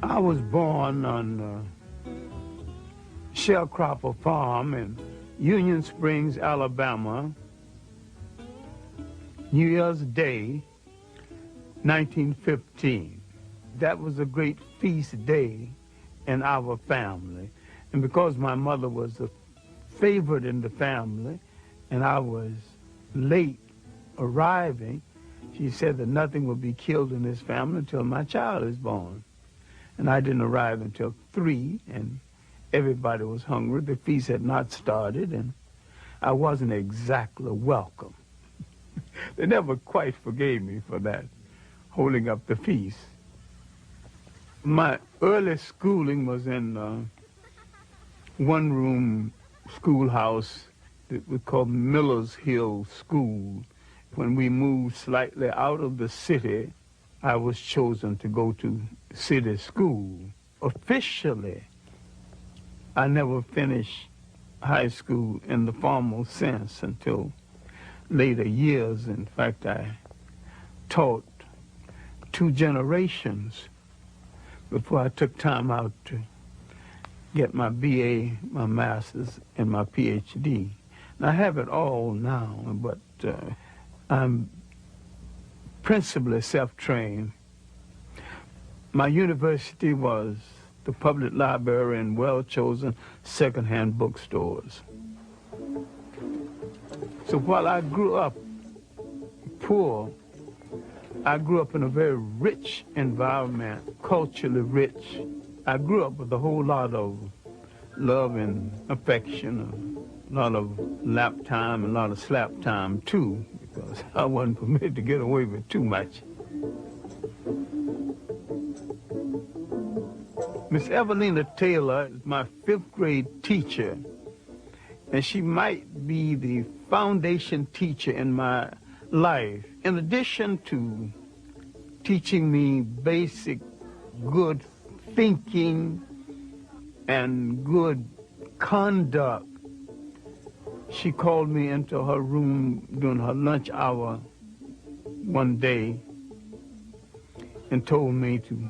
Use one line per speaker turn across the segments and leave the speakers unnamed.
I was born on Sharecropper Farm in Union Springs, Alabama, New Year's Day, 1915. That was a great feast day in our family. And because my mother was a favorite in the family and I was late arriving, she said that nothing would be killed in this family until my child is born. And I didn't arrive until 3, and everybody was hungry. The feast had not started, and I wasn't exactly welcome. They never quite forgave me for that, holding up the feast. My early schooling was in a one-room schoolhouse that we called Miller's Hill School. When we moved slightly out of the city, I was chosen to go to city school. Officially, I never finished high school in the formal sense until later years. In fact, I taught 2 generations before I took time out to get my BA, my master's, and my PhD. And I have it all now, but I'm principally self-trained. My university was the public library and well-chosen second-hand bookstores. So while I grew up poor, I grew up in a very rich environment, culturally rich. I grew up with a whole lot of love and affection, a lot of lap time, and a lot of slap time too, because I wasn't permitted to get away with too much. Miss Evelina Taylor is my 5th grade teacher, and she might be the foundation teacher in my life. In addition to teaching me basic good thinking and good conduct, she called me into her room during her lunch hour one day and told me to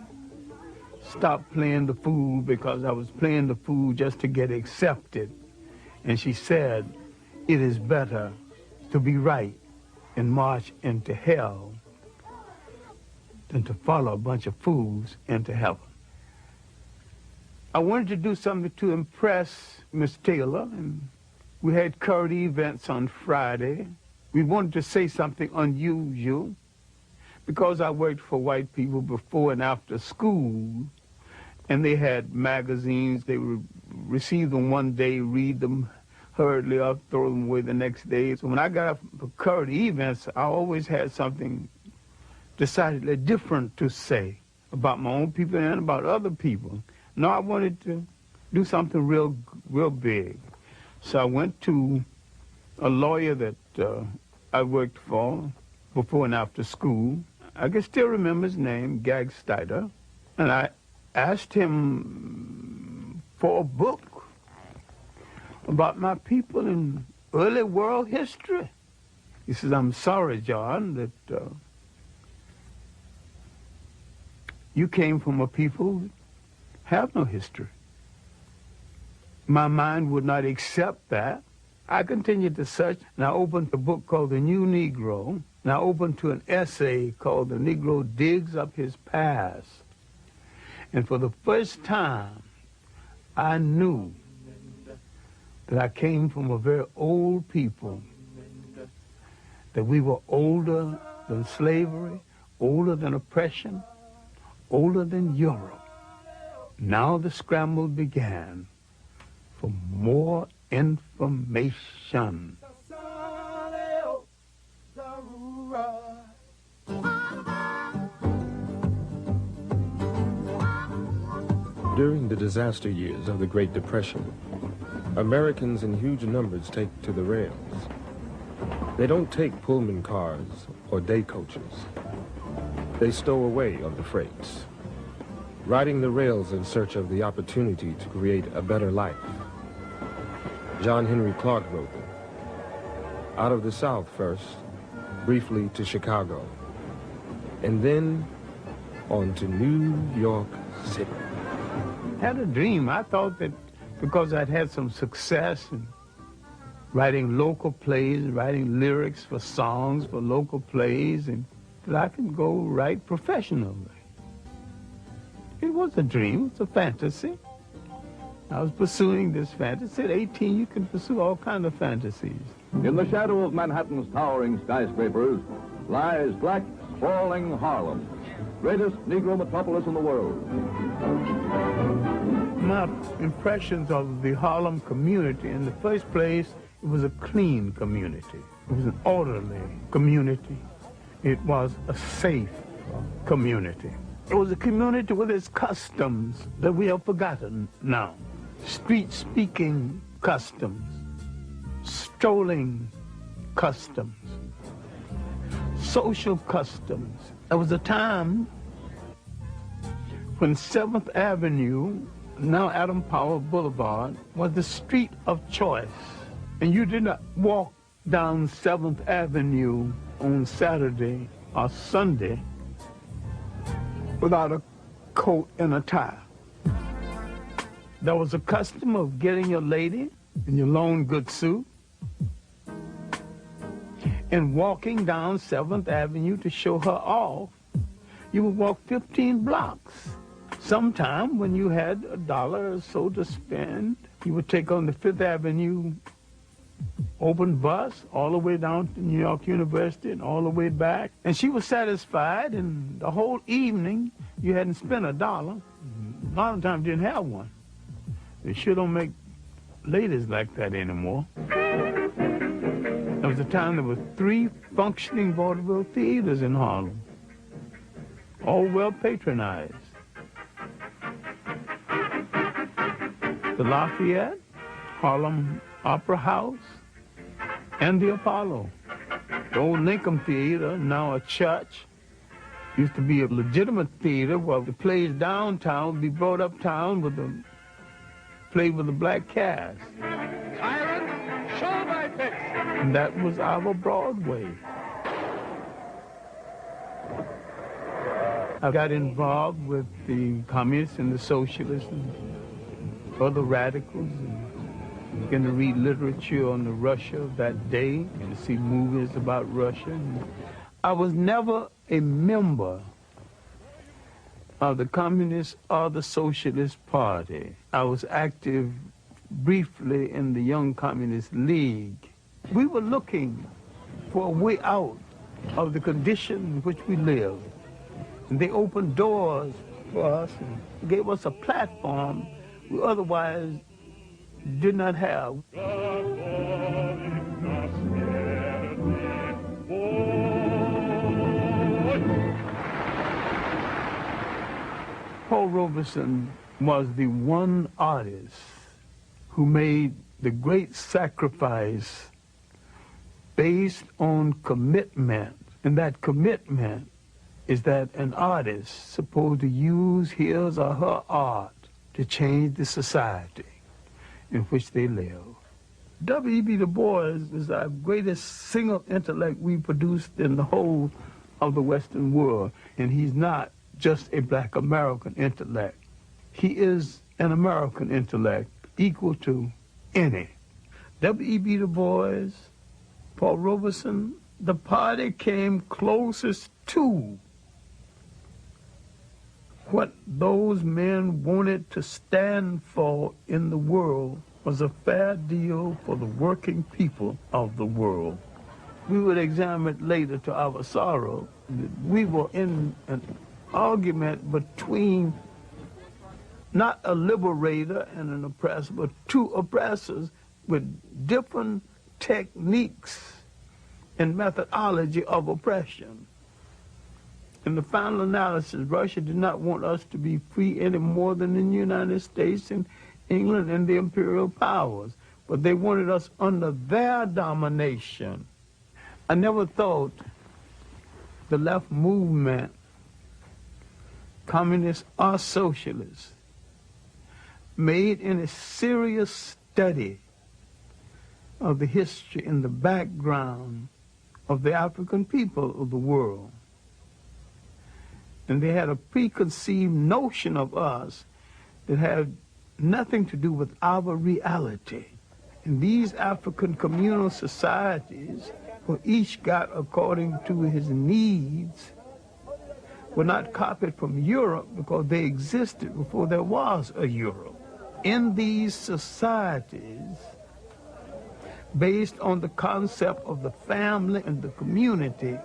stop playing the fool because I was playing the fool just to get accepted. And she said, it is better to be right and march into hell than to follow a bunch of fools into heaven. I wanted to do something to impress Miss Taylor, and we had current events on Friday. We wanted to say something unusual because I worked for white people before and after school, and they had magazines. They would receive them one day, read them hurriedly up, throw them away the next day. So when I got up for current events, I always had something decidedly different to say about my own people and about other people. No, I wanted to do something real big. So I went to a lawyer that I worked for before and after school. I can still remember his name, Gagsteiter, and I asked him for a book about my people in early world history. He says, I'm sorry, John, that you came from a people that have no history. My mind would not accept that. I continued to search, and I opened a book called The New Negro, and I opened to an essay called The Negro Digs Up His Past. And for the first time, I knew that I came from a very old people, that we were older than slavery, older than oppression, older than Europe. Now the scramble began for more information.
During the disaster years of the Great Depression, Americans in huge numbers take to the rails. They don't take Pullman cars or day coaches. They stow away on the freights, riding the rails in search of the opportunity to create a better life. John Henrik Clarke wrote them. Out of the South first, briefly to Chicago, and then on to New York city.
Had a dream. I thought that because I'd had some success in writing local plays, writing lyrics for songs for local plays, and that I could go write professionally. It was a dream. It was a fantasy. I was pursuing this fantasy. At 18, you can pursue all kinds of fantasies.
In the shadow of Manhattan's towering skyscrapers lies black, sprawling Harlem, greatest Negro metropolis in the world.
My impressions of the Harlem community, in the first place, it was a clean community. It was an orderly community. It was a safe community. It was a community with its customs that we have forgotten now. Street-speaking customs, strolling customs, social customs. There was a time when 7th Avenue, now Adam Powell Boulevard, was the street of choice. And you did not walk down 7th Avenue on Saturday or Sunday without a coat and a tie. There was a custom of getting your lady in your long good suit and walking down 7th Avenue to show her off. You would walk 15 blocks. Sometime when you had $1 or so to spend, you would take on the 5th Avenue open bus all the way down to New York University and all the way back. And she was satisfied, and the whole evening you hadn't spent $1. A lot of times you didn't have one. They sure don't make ladies like that anymore. There was a time there were 3 functioning vaudeville theaters in Harlem, all well patronized. The Lafayette, Harlem Opera House, and the Apollo. The old Lincoln Theater, now a church, used to be a legitimate theater where the plays downtown would be brought uptown with the play with a black cast.
Tyrant, show thy face.
And that was our Broadway. I got involved with the communists and the socialists and other radicals, and began to read literature on the Russia of that day and to see movies about Russia. And I was never a member of the Communist or the Socialist Party. I was active briefly in the Young Communist League. We were looking for a way out of the condition in which we lived. And they opened doors for us and gave us a platform we otherwise did not have. Paul Robeson was the one artist who made the great sacrifice based on commitment. And that commitment is that an artist is supposed to use his or her art to change the society in which they live. W.E.B. Du Bois is our greatest single intellect we produced in the whole of the Western world. And he's not just a black American intellect. He is an American intellect equal to any. W.E.B. Du Bois, Paul Robeson, the party came closest to what those men wanted to stand for in the world was a fair deal for the working people of the world. We would examine later to our sorrow that we were in an argument between not a liberator and an oppressor, but two oppressors with different techniques and methodology of oppression. In the final analysis, Russia did not want us to be free any more than in the United States and England and the imperial powers, but they wanted us under their domination. I never thought the left movement, communist or socialist, made any serious study of the history and the background of the African people of the world. And they had a preconceived notion of us that had nothing to do with our reality. And these African communal societies, were each got according to his needs, were not copied from Europe because they existed before there was a Europe. In these societies, based on the concept of the family and the community,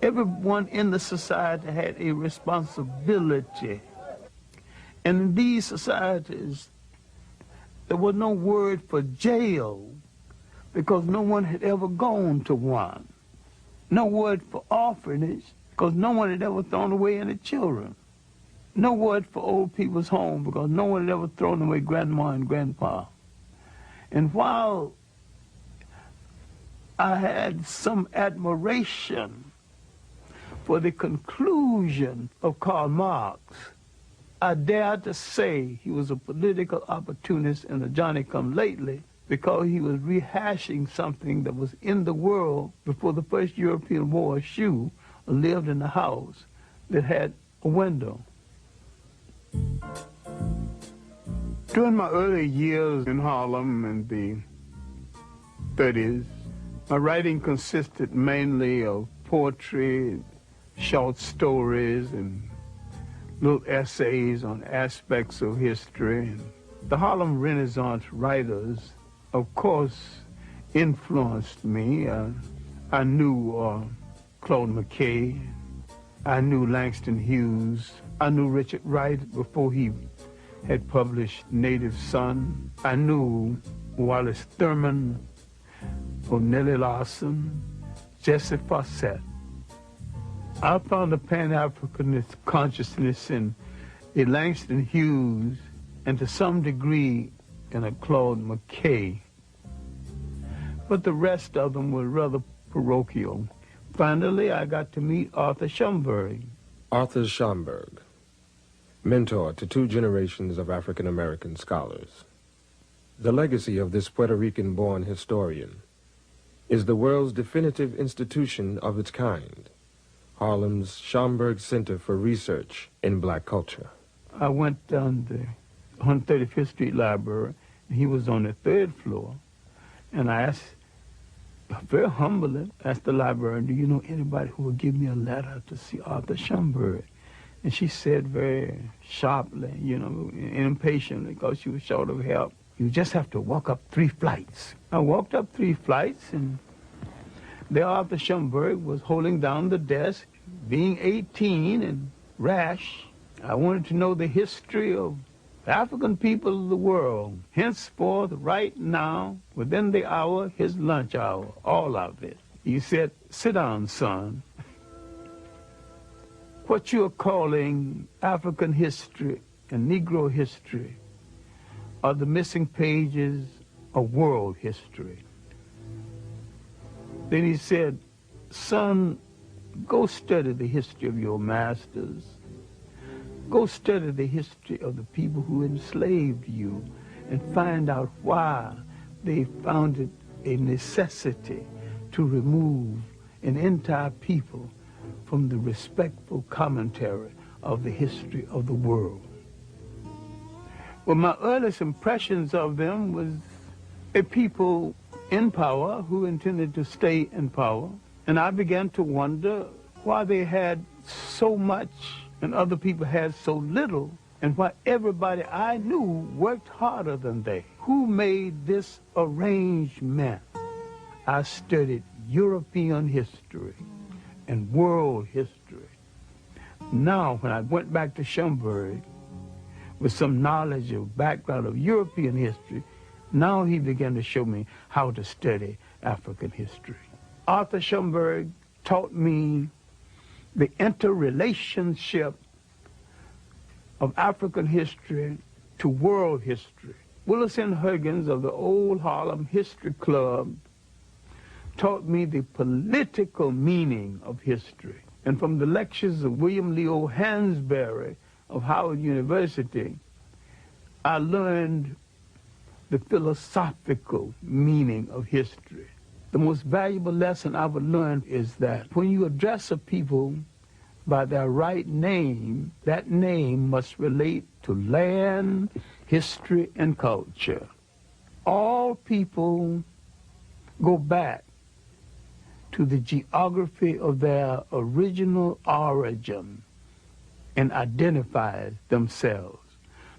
everyone in the society had a responsibility. And in these societies, there was no word for jail because no one had ever gone to one. No word for orphanage because no one had ever thrown away any children. No word for old people's home because no one had ever thrown away grandma and grandpa. And while I had some admiration for the conclusion of Karl Marx, I dare to say he was a political opportunist and a Johnny-come-lately because he was rehashing something that was in the world before the first European wore a shoe or lived in a house that had a window. During my early years in Harlem in the 30s, my writing consisted mainly of poetry, short stories, and little essays on aspects of history. The Harlem Renaissance writers, of course, influenced me. I knew Claude McKay. I knew Langston Hughes. I knew Richard Wright before he had published Native Son. I knew Wallace Thurman, Nellie Larson, Jesse Fawcett. I found a Pan-Africanist consciousness in a Langston Hughes and to some degree in a Claude McKay. But the rest of them were rather parochial. Finally, I got to meet Arthur Schomburg.
Arthur Schomburg, mentor to 2 generations of African-American scholars. The legacy of this Puerto Rican-born historian is the world's definitive institution of its kind, Harlem's Schomburg Center for Research in Black Culture.
I went down the 135th Street Library, and he was on the 3rd floor, and I asked, very humbly, asked the librarian, do you know anybody who would give me a letter to see Arthur Schomburg? And she said very sharply, impatiently, because she was short of help, you just have to walk up 3 flights. I walked up 3 flights, and there Arthur Schomburg was holding down the desk, being 18 and rash. I wanted to know the history of African people of the world, henceforth, right now, within the hour, his lunch hour, all of it. He said, sit down, son. What you're calling African history and Negro history are the missing pages of world history. Then he said, son, go study the history of your masters. Go study the history of the people who enslaved you and find out why they found it a necessity to remove an entire people from the respectful commentary of the history of the world. Well, my earliest impressions of them was a people in power who intended to stay in power. And I began to wonder why they had so much and other people had so little, and why everybody I knew worked harder than they. Who made this arrangement? I studied European history and world history. Now, when I went back to Schomburg with some knowledge of background of European history, now he began to show me how to study African history. Arthur Schomburg taught me the interrelationship of African history to world history. Willis N. Huggins of the Old Harlem History Club taught me the political meaning of history. And from the lectures of William Leo Hansberry of Howard University, I learned the philosophical meaning of history. The most valuable lesson I would learn is that when you address a people by their right name, that name must relate to land, history, and culture. All people go back to the geography of their original origin and identify themselves,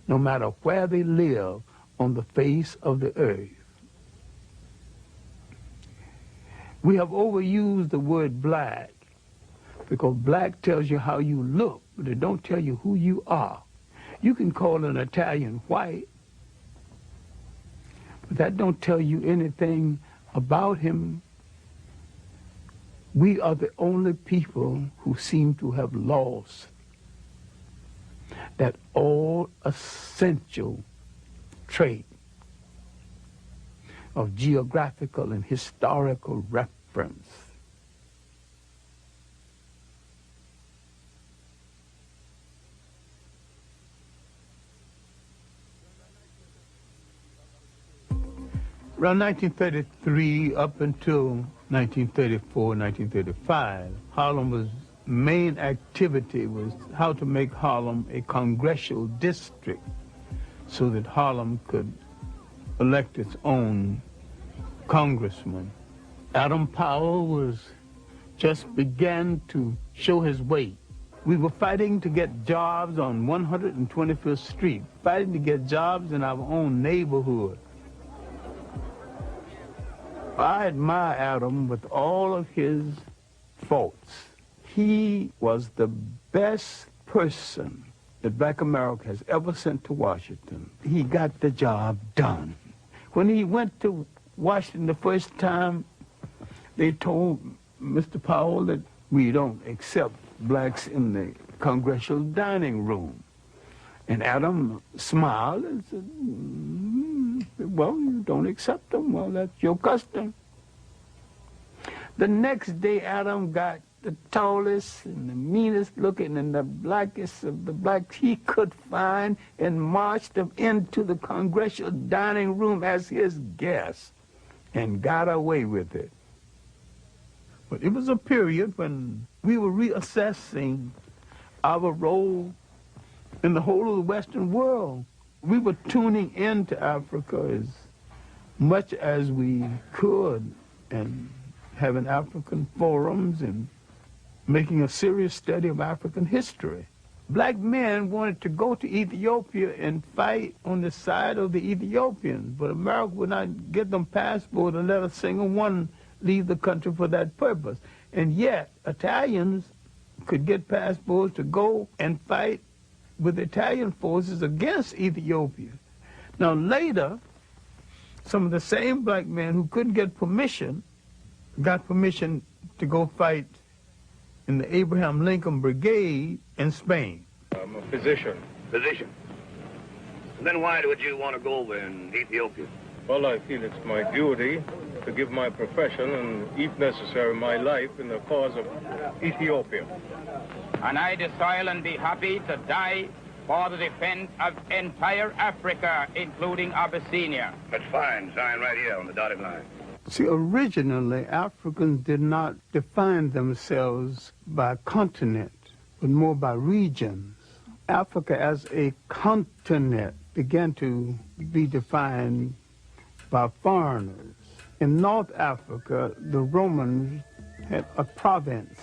no matter where they live on the face of the earth. We have overused the word black because black tells you how you look, but it don't tell you who you are. You can call an Italian white, but that don't tell you anything about him. We are the only people who seem to have lost that all essential trait of geographical and historical reference. Around 1933 up until 1934, 1935, Harlem's main activity was how to make Harlem a congressional district so that Harlem could elect its own congressman. Adam Powell was just began to show his weight. We were fighting to get jobs on 125th Street, fighting to get jobs in our own neighborhood. I admire Adam with all of his faults. He was the best person that Black America has ever sent to Washington. He got the job done. When he went to Washington the first time, they told Mr. Powell that we don't accept blacks in the congressional dining room. And Adam smiled and said, well, you don't accept them. Well, that's your custom. The next day, Adam got the tallest and the meanest looking and the blackest of the blacks he could find and marched them into the congressional dining room as his guest and got away with it. But it was a period when we were reassessing our role in the whole of the Western world. We were tuning into Africa as much as we could and having African forums and making a serious study of African history. Black men wanted to go to Ethiopia and fight on the side of the Ethiopians, but America would not give them passports and let a single one leave the country for that purpose. And yet, Italians could get passports to go and fight with Italian forces against Ethiopia. Now later, some of the same black men who couldn't get permission got permission to go fight in the Abraham Lincoln Brigade in Spain.
I'm a physician.
Physician? And then why would you want to go over in Ethiopia?
Well, I feel it's my duty to give my profession and, if necessary, my life in the cause of Ethiopia.
And I decide and be happy to die for the defense of entire Africa, including Abyssinia.
That's fine. Sign right here on the dotted line.
See, originally, Africans did not define themselves by continent, but more by regions. Africa as a continent began to be defined by foreigners. In North Africa, the Romans had a province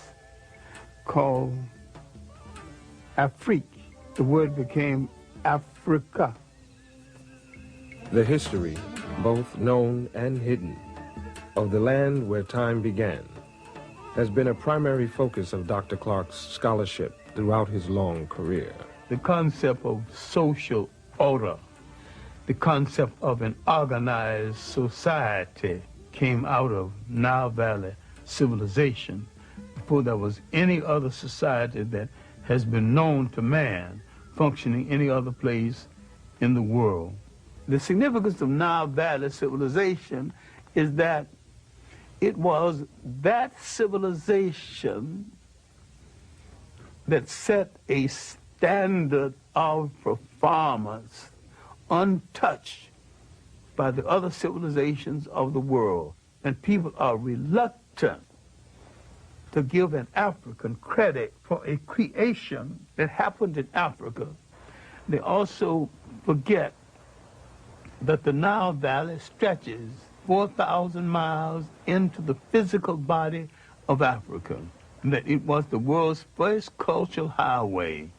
called Afrique. The word became Africa.
The history, both known and hidden, of the land where time began has been a primary focus of Dr. Clarke's scholarship throughout his long career.
The concept of social order, the concept of an organized society came out of Nile Valley civilization before there was any other society that has been known to man functioning any other place in the world. The significance of Nile Valley civilization is that it was that civilization that set a standard of performance untouched by the other civilizations of the world. And people are reluctant to give an African credit for a creation that happened in Africa, they also forget that the Nile Valley stretches 4,000 miles into the physical body of Africa, and that it was the world's first cultural highway.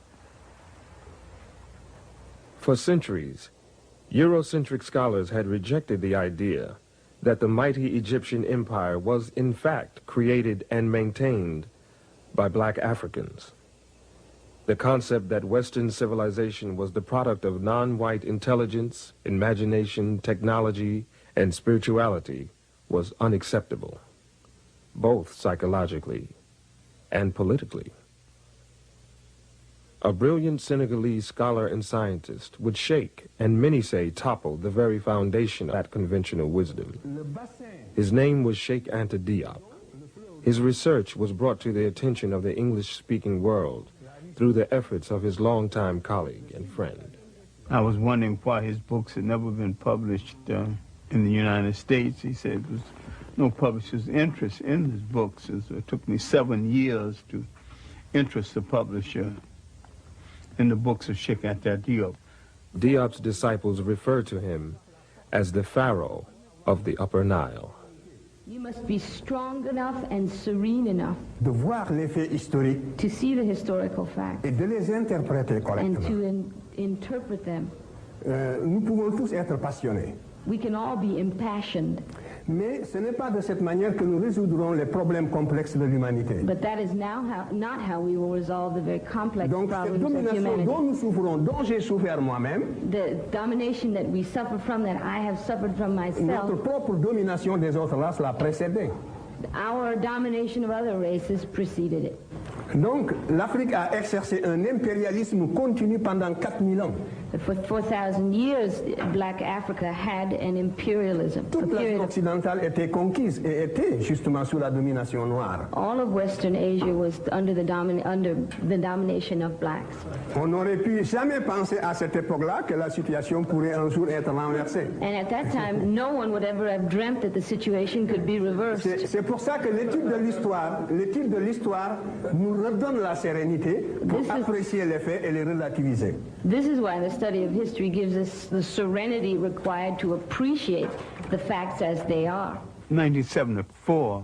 For centuries, Eurocentric scholars had rejected the idea that the mighty Egyptian empire was in fact created and maintained by black Africans. The concept that Western civilization was the product of non-white intelligence, imagination, technology, and spirituality was unacceptable, both psychologically and politically. A brilliant Senegalese scholar and scientist would shake, and many say topple, the very foundation of that conventional wisdom. His name was Cheikh Anta Diop. His research was brought to the attention of the English-speaking world through the efforts of his longtime colleague and friend.
I was wondering why his books had never been published in the United States. He said there was no publisher's interest in his books. It took me 7 years to interest the publisher in the books of Cheikh Anta Diop.
Diop's disciples refer to him as the Pharaoh of the Upper Nile.
You must be strong enough and serene enough
de voir les faits historiques
to see the historical facts
et de les interpréter
and
correctement.
to interpret them.
Nous pouvons tous être passionnés,
We can all be impassioned,
mais ce n'est pas de cette manière que nous résoudrons les problèmes complexes de l'humanité.
but that is not how we will resolve the very complex
Donc cette
problems of
domination
humanity.
dont nous souffrons, dont j'ai souffert moi-même,
The domination that we suffer from, that I have suffered from myself,
notre propre domination des autres races l'a précédé.
our domination of other races preceded it.
Donc l'Afrique a exercé un impérialisme continu pendant 4000 ans.
For 4,000 years, Black Africa had an imperialism. a
Toute l'Asie
period of-
occidentale était conquise et était justement sous la domination noire.
all of Western Asia was under the domination of blacks.
On n'aurait pu jamais penser à cette époque-là que la situation pourrait un jour être renversée.
And at that time, no one would ever have dreamt that the situation could be reversed.
C'est pour ça que l'étude de l'histoire nous redonne la sérénité pour
This is-
apprécier les faits et les relativiser.
This is why the study of history gives us the serenity required to appreciate the facts as they are.
1974,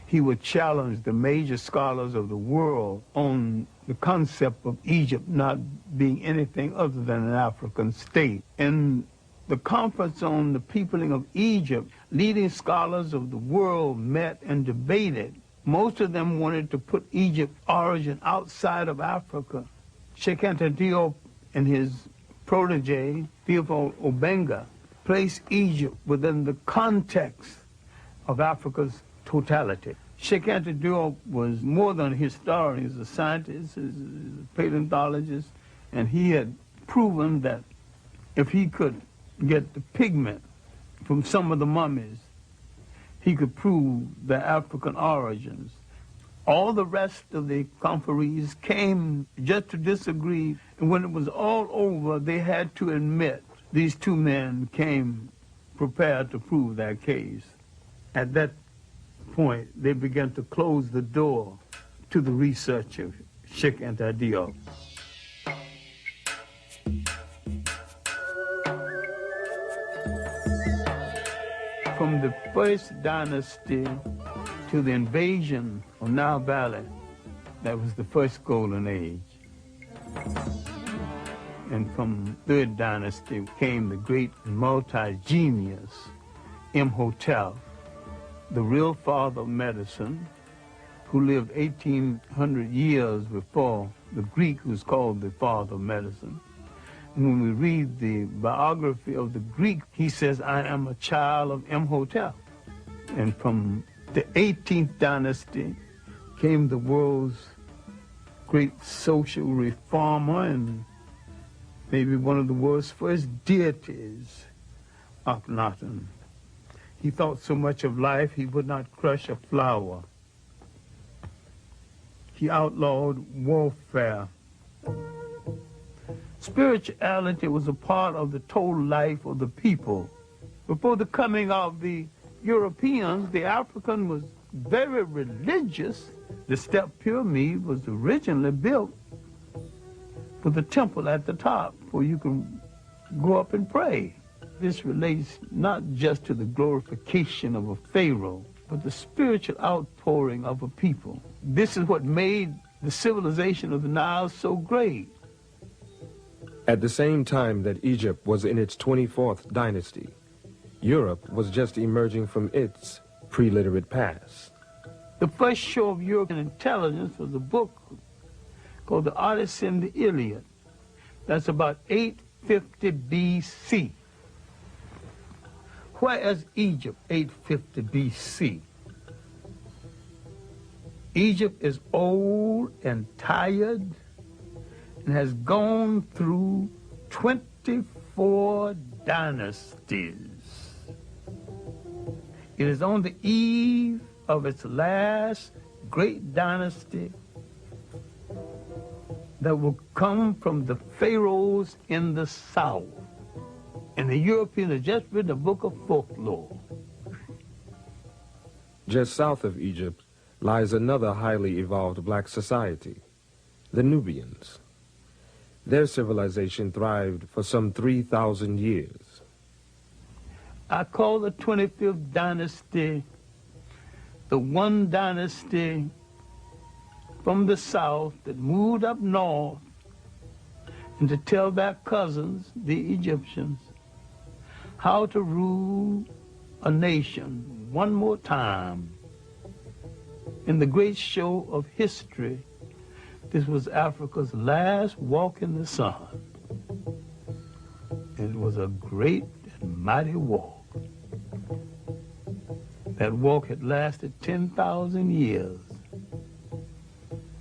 he would challenge the major scholars of the world on the concept of Egypt not being anything other than an African state. In the conference on the peopling of Egypt, leading scholars of the world met and debated. Most of them wanted to put Egypt's origin outside of Africa. Cheikh Anta Diop and his protege, Theophile Obenga, placed Egypt within the context of Africa's totality. Cheikh Anta Diop was more than a historian. He was a scientist, he was a paleontologist, and he had proven that if he could get the pigment from some of the mummies, he could prove their African origins. All the rest of the conferees came just to disagree, and when it was all over, they had to admit these two men came prepared to prove their case. At that point, they began to close the door to the research of Cheikh Anta Diop. From the first dynasty to the invasion of Nile Valley, that was the first golden age. And from third dynasty came the great multi-genius Imhotep, the real father of medicine, who lived 1,800 years before the Greek who's called the father of medicine. And when we read the biography of the Greek, he says, I am a child of Imhotep. And from the 18th dynasty came the world's great social reformer and maybe one of the world's first deities, Akhenaten. He thought so much of life he would not crush a flower. He outlawed warfare. Spirituality was a part of the total life of the people. Before the coming of the Europeans, the African was very religious. The step pyramid was originally built with a temple at the top where you can go up and pray. This relates not just to the glorification of a pharaoh, but the spiritual outpouring of a people. This is what made the civilization of the Nile so great.
At the same time that Egypt was in its 24th dynasty, Europe was just emerging from its pre-literate past.
The first show of European intelligence was a book called The Odyssey and the Iliad. That's about 850 BC. Where is Egypt, 850 BC? Egypt is old and tired and has gone through 24 dynasties. It is on the eve of its last great dynasty that will come from the pharaohs in the south. And the Europeans have just written a book of folklore.
Just south of Egypt lies another highly evolved black society, the Nubians. Their civilization thrived for some 3,000 years.
I call the 25th dynasty the one dynasty from the south that moved up north and to tell their cousins, the Egyptians, how to rule a nation one more time. In the great show of history, this was Africa's last walk in the sun. It was a great and mighty walk. That walk had lasted 10,000 years.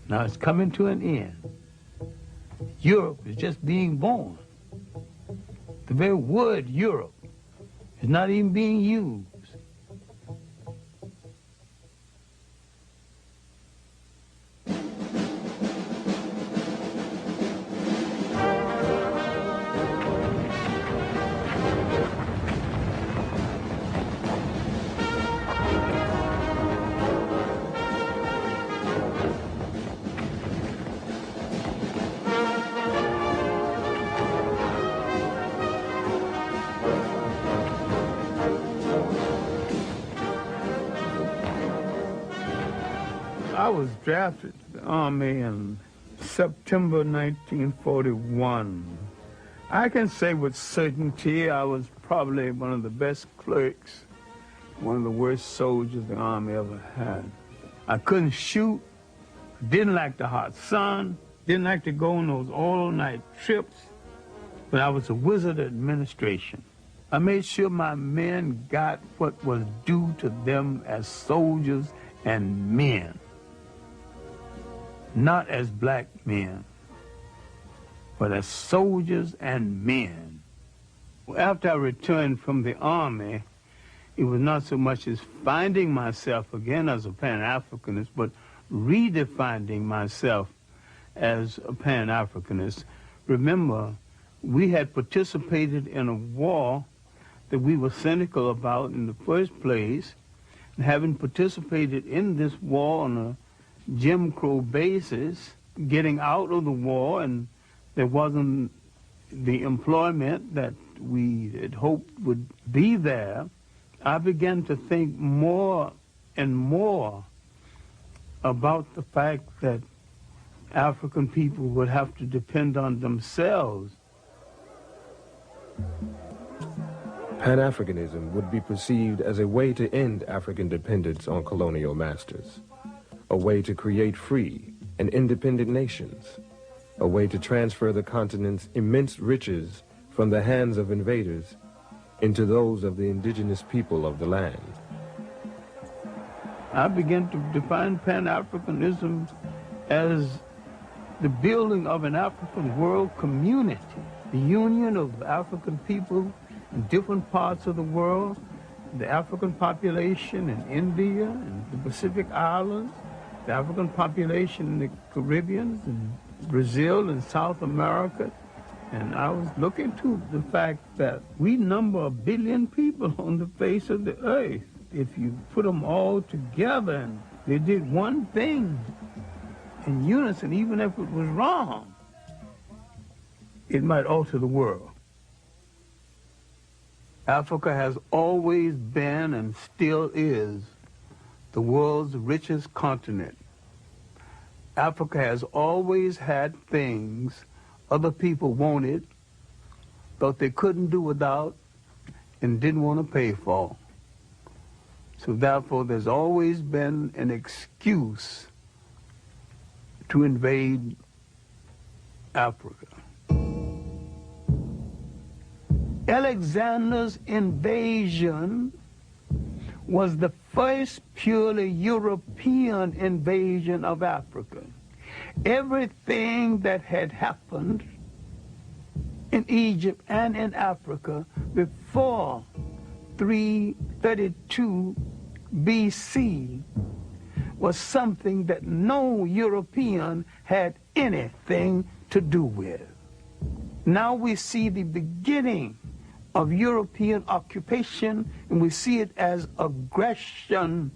Now it's coming to an end. Europe is just being born. The very word Europe is not even being used. I was drafted to the Army in September 1941. I can say with certainty I was probably one of the best clerks, one of the worst soldiers the Army ever had. I couldn't shoot, didn't like the hot sun, didn't like to go on those all-night trips, but I was a wizard of administration. I made sure my men got what was due to them as soldiers and men. Not as black men, but as soldiers and men. After I returned from the Army, it was not so much as finding myself again as a Pan-Africanist, but redefining myself as a Pan-Africanist. Remember, we had participated in a war that we were cynical about in the first place, and having participated in this war on a Jim Crow basis, getting out of the war, and there wasn't the employment that we had hoped would be there, I began to think more and more about the fact that African people would have to depend on themselves.
Pan-Africanism would be perceived as a way to end African dependence on colonial masters, a way to create free and independent nations, a way to transfer the continent's immense riches from the hands of invaders into those of the indigenous people of the land.
I began to define Pan-Africanism as the building of an African world community, the union of African people in different parts of the world, the African population in India and the Pacific Islands, the African population in the Caribbean, and Brazil and South America. And I was looking to the fact that we number 1 billion people on the face of the earth. if you put them all together and they did one thing in unison, even if it was wrong, it might alter the world. Africa has always been and still is the world's richest continent. Africa has always had things other people wanted, thought they couldn't do without, and didn't want to pay for. So therefore, there's always been an excuse to invade Africa. Alexander's invasion was the first purely European invasion of Africa. Everything that had happened in Egypt and in Africa before 332 BC was something that no European had anything to do with. Now we see the beginning of European occupation, and we see it as aggression,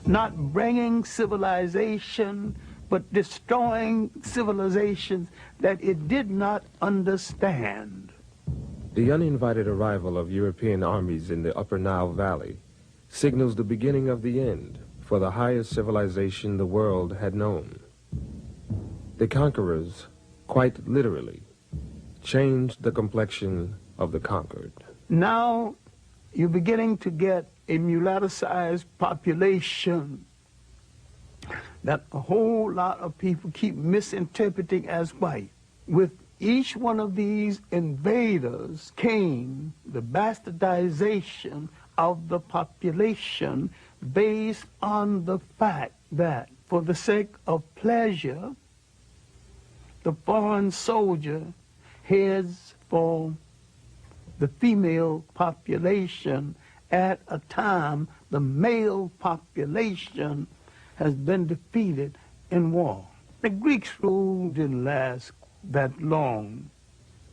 not bringing civilization, but destroying civilizations that it did not understand.
The uninvited arrival of European armies in the Upper Nile Valley signals the beginning of the end for the highest civilization the world had known. The conquerors, quite literally, changed the complexion of the conquered.
Now you're beginning to get a mulatto-sized population that a whole lot of people keep misinterpreting as white. With each one of these invaders came the bastardization of the population based on the fact that for the sake of pleasure, the foreign soldier heads for the female population at a time the male population has been defeated in war. The Greeks' rule didn't last that long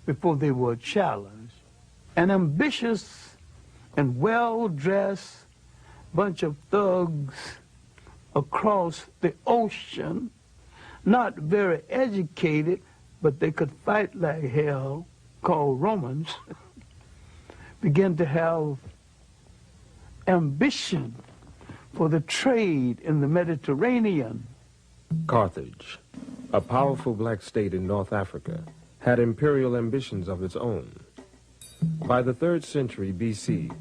before they were challenged. An ambitious and well-dressed bunch of thugs across the ocean, not very educated, but they could fight like hell, called Romans, began to have ambition for the trade in the Mediterranean.
Carthage, a powerful black state in North Africa, had imperial ambitions of its own. By the 3rd century BC,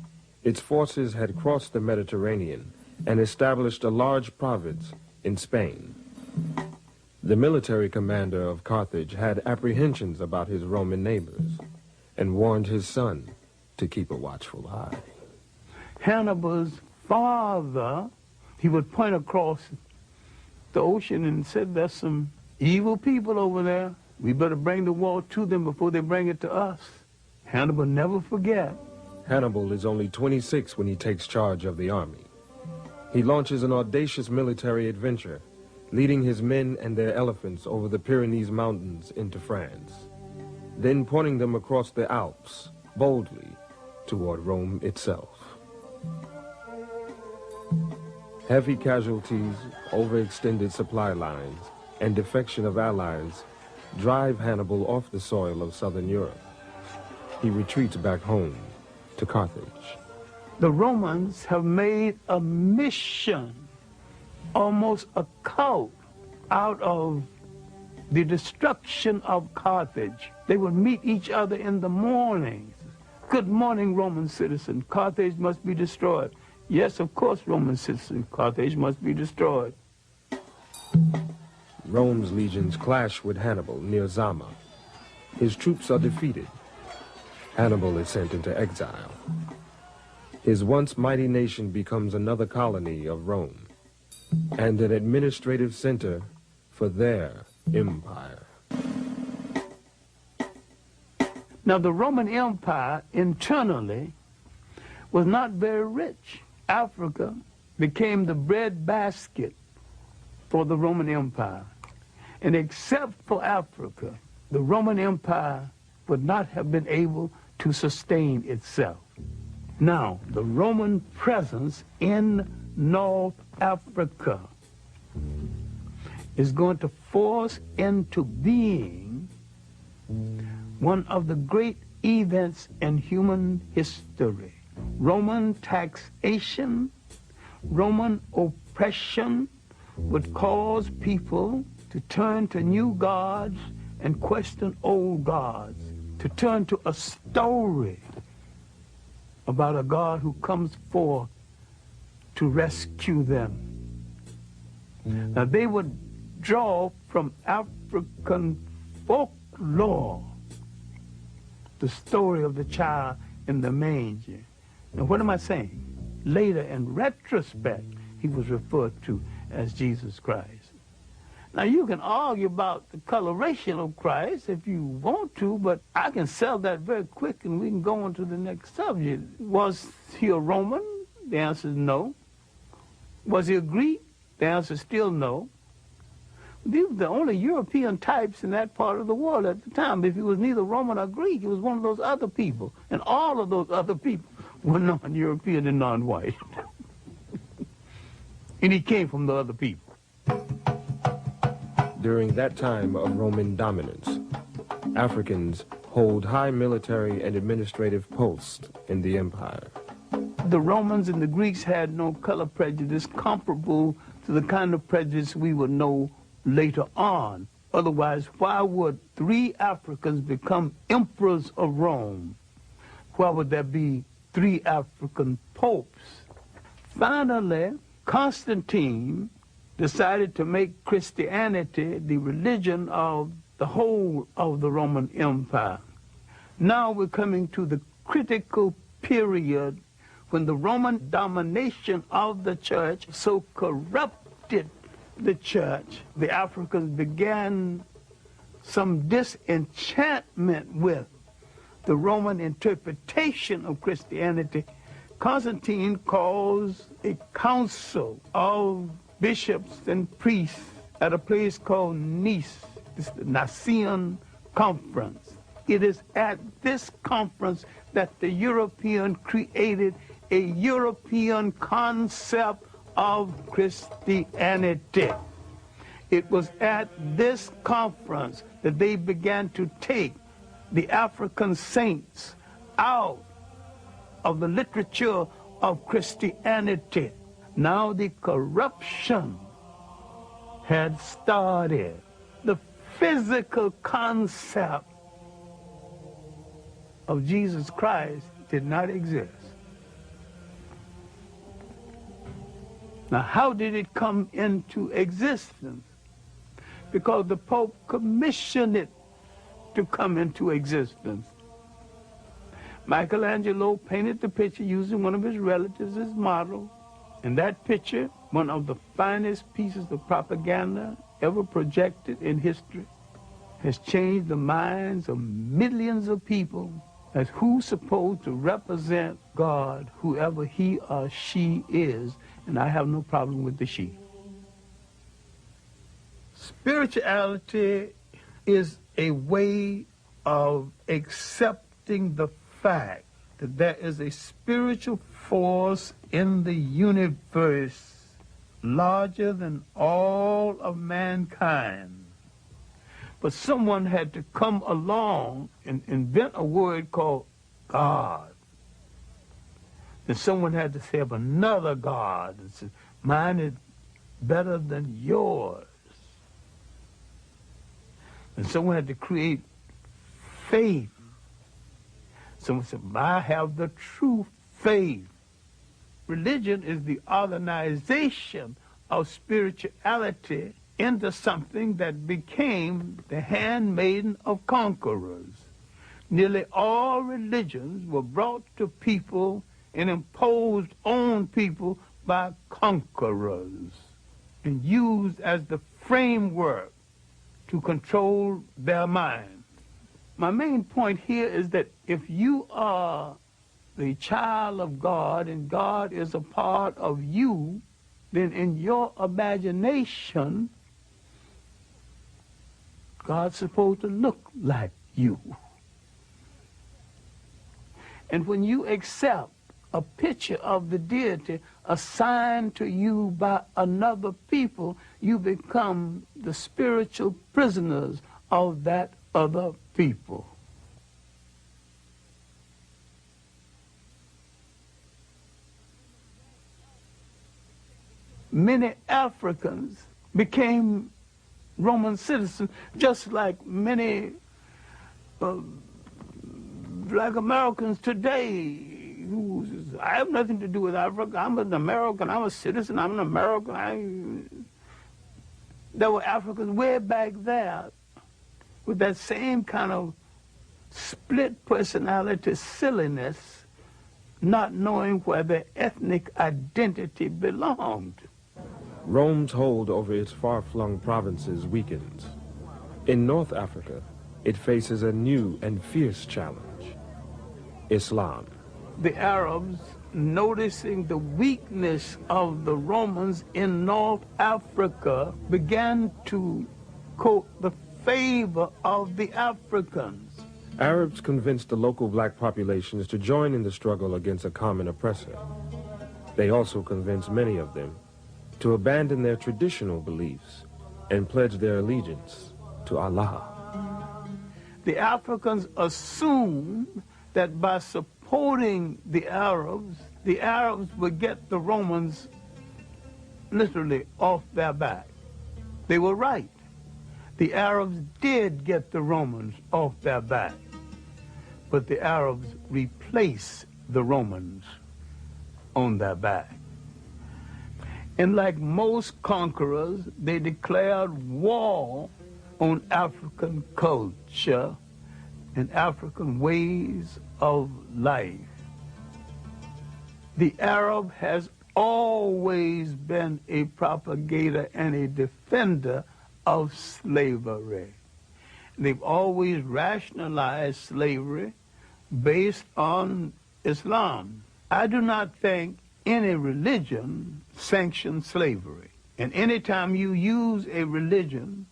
its forces had crossed the Mediterranean and established a large province in Spain. The military commander of Carthage had apprehensions about his Roman neighbors and warned his son to keep a watchful eye.
Hannibal's father, he would point across the ocean and said, there's some evil people over there. We better bring the war to them before they bring it to us. Hannibal never forget.
Hannibal is only 26 when he takes charge of the army. He launches an audacious military adventure, leading his men and their elephants over the Pyrenees Mountains into France, then pointing them across the Alps, boldly, toward Rome itself. Heavy casualties, overextended supply lines, and defection of allies drive Hannibal off the soil of southern Europe. He retreats back home to Carthage.
The Romans have made a mission, almost a cult, out of the destruction of Carthage. They would meet each other in the mornings. Good morning, Roman citizen. Carthage must be destroyed. Yes, of course, Roman citizen. Carthage must be destroyed.
Rome's legions clash with Hannibal near Zama. His troops are defeated. Hannibal is sent into exile. His once mighty nation becomes another colony of Rome and an administrative center for their empire.
Now, the Roman Empire internally was not very rich. Africa became the breadbasket for the Roman Empire. And except for Africa, the Roman Empire would not have been able to sustain itself. Now, the Roman presence in North Africa is going to force into being one of the great events in human history. Roman taxation, Roman oppression would cause people to turn to new gods and question old gods, to turn to a story about a God who comes forth to rescue them. Now, they would draw from African folklore the story of the child in the manger. Now, what am I saying? Later, in retrospect, he was referred to as Jesus Christ. Now, you can argue about the coloration of Christ if you want to, but I can sell that very quick and we can go on to the next subject. Was he a Roman? The answer is no. Was he a Greek? The answer is still no. These were the only European types in that part of the world at the time. If he was neither Roman or Greek, he was one of those other people. And all of those other people were non-European and non-white. And he came from the other people.
During that time of Roman dominance, Africans hold high military and administrative posts in the empire.
The Romans and the Greeks had no color prejudice comparable to the kind of prejudice we would know later on. Otherwise, why would 3 Africans become emperors of Rome? Why would there be 3 African popes? Finally, Constantine decided to make Christianity the religion of the whole of the Roman Empire. Now we're coming to the critical period when the Roman domination of the church so corrupted the church, the Africans began some disenchantment with the Roman interpretation of Christianity. Constantine calls a council of bishops and priests at a place called Nice, this the Nicene Conference. It is at this conference that the European created a European concept of Christianity. It was at this conference that they began to take the African saints out of the literature of Christianity. Now the corruption had started. The physical concept of Jesus Christ did not exist. Now, how did it come into existence? Because the Pope commissioned it to come into existence. Michelangelo painted the picture using one of his relatives as model. And that picture, one of the finest pieces of propaganda ever projected in history, has changed the minds of millions of people as who's supposed to represent God, whoever he or she is, and I have no problem with the she. Spirituality is a way of accepting the fact that there is a spiritual force in the universe larger than all of mankind. But someone had to come along and invent a word called God. Then someone had to say of another God, and say, mine is better than yours. And someone had to create faith. Someone said, I have the true faith. Religion is the organization of spirituality into something that became the handmaiden of conquerors. Nearly all religions were brought to people and imposed on people by conquerors and used as the framework to control their minds. My main point here is that if you are the child of God and God is a part of you, then in your imagination, God's supposed to look like you. And when you accept a picture of the deity assigned to you by another people, you become the spiritual prisoners of that other people. Many Africans became Roman citizens, just like many black Americans today. I have nothing to do with Africa. I'm an American. I'm a citizen. I'm an American. There were Africans way back there with that same kind of split personality silliness, not knowing where their ethnic identity belonged.
Rome's hold over its far-flung provinces weakens. In North Africa, it faces a new and fierce challenge: Islam.
The Arabs, noticing the weakness of the Romans in North Africa, began to court the favor of the Africans.
Arabs convinced the local black populations to join in the struggle against a common oppressor. They also convinced many of them to abandon their traditional beliefs and pledge their allegiance to Allah.
The Africans assumed that by supporting the Arabs would get the Romans literally off their back. They were right. The Arabs did get the Romans off their back, but the Arabs replaced the Romans on their back. And like most conquerors, they declared war on African culture and African ways of life. The Arab has always been a propagator and a defender of slavery. They've always rationalized slavery based on Islam. I do not think any religion sanctions slavery. And anytime you use a religion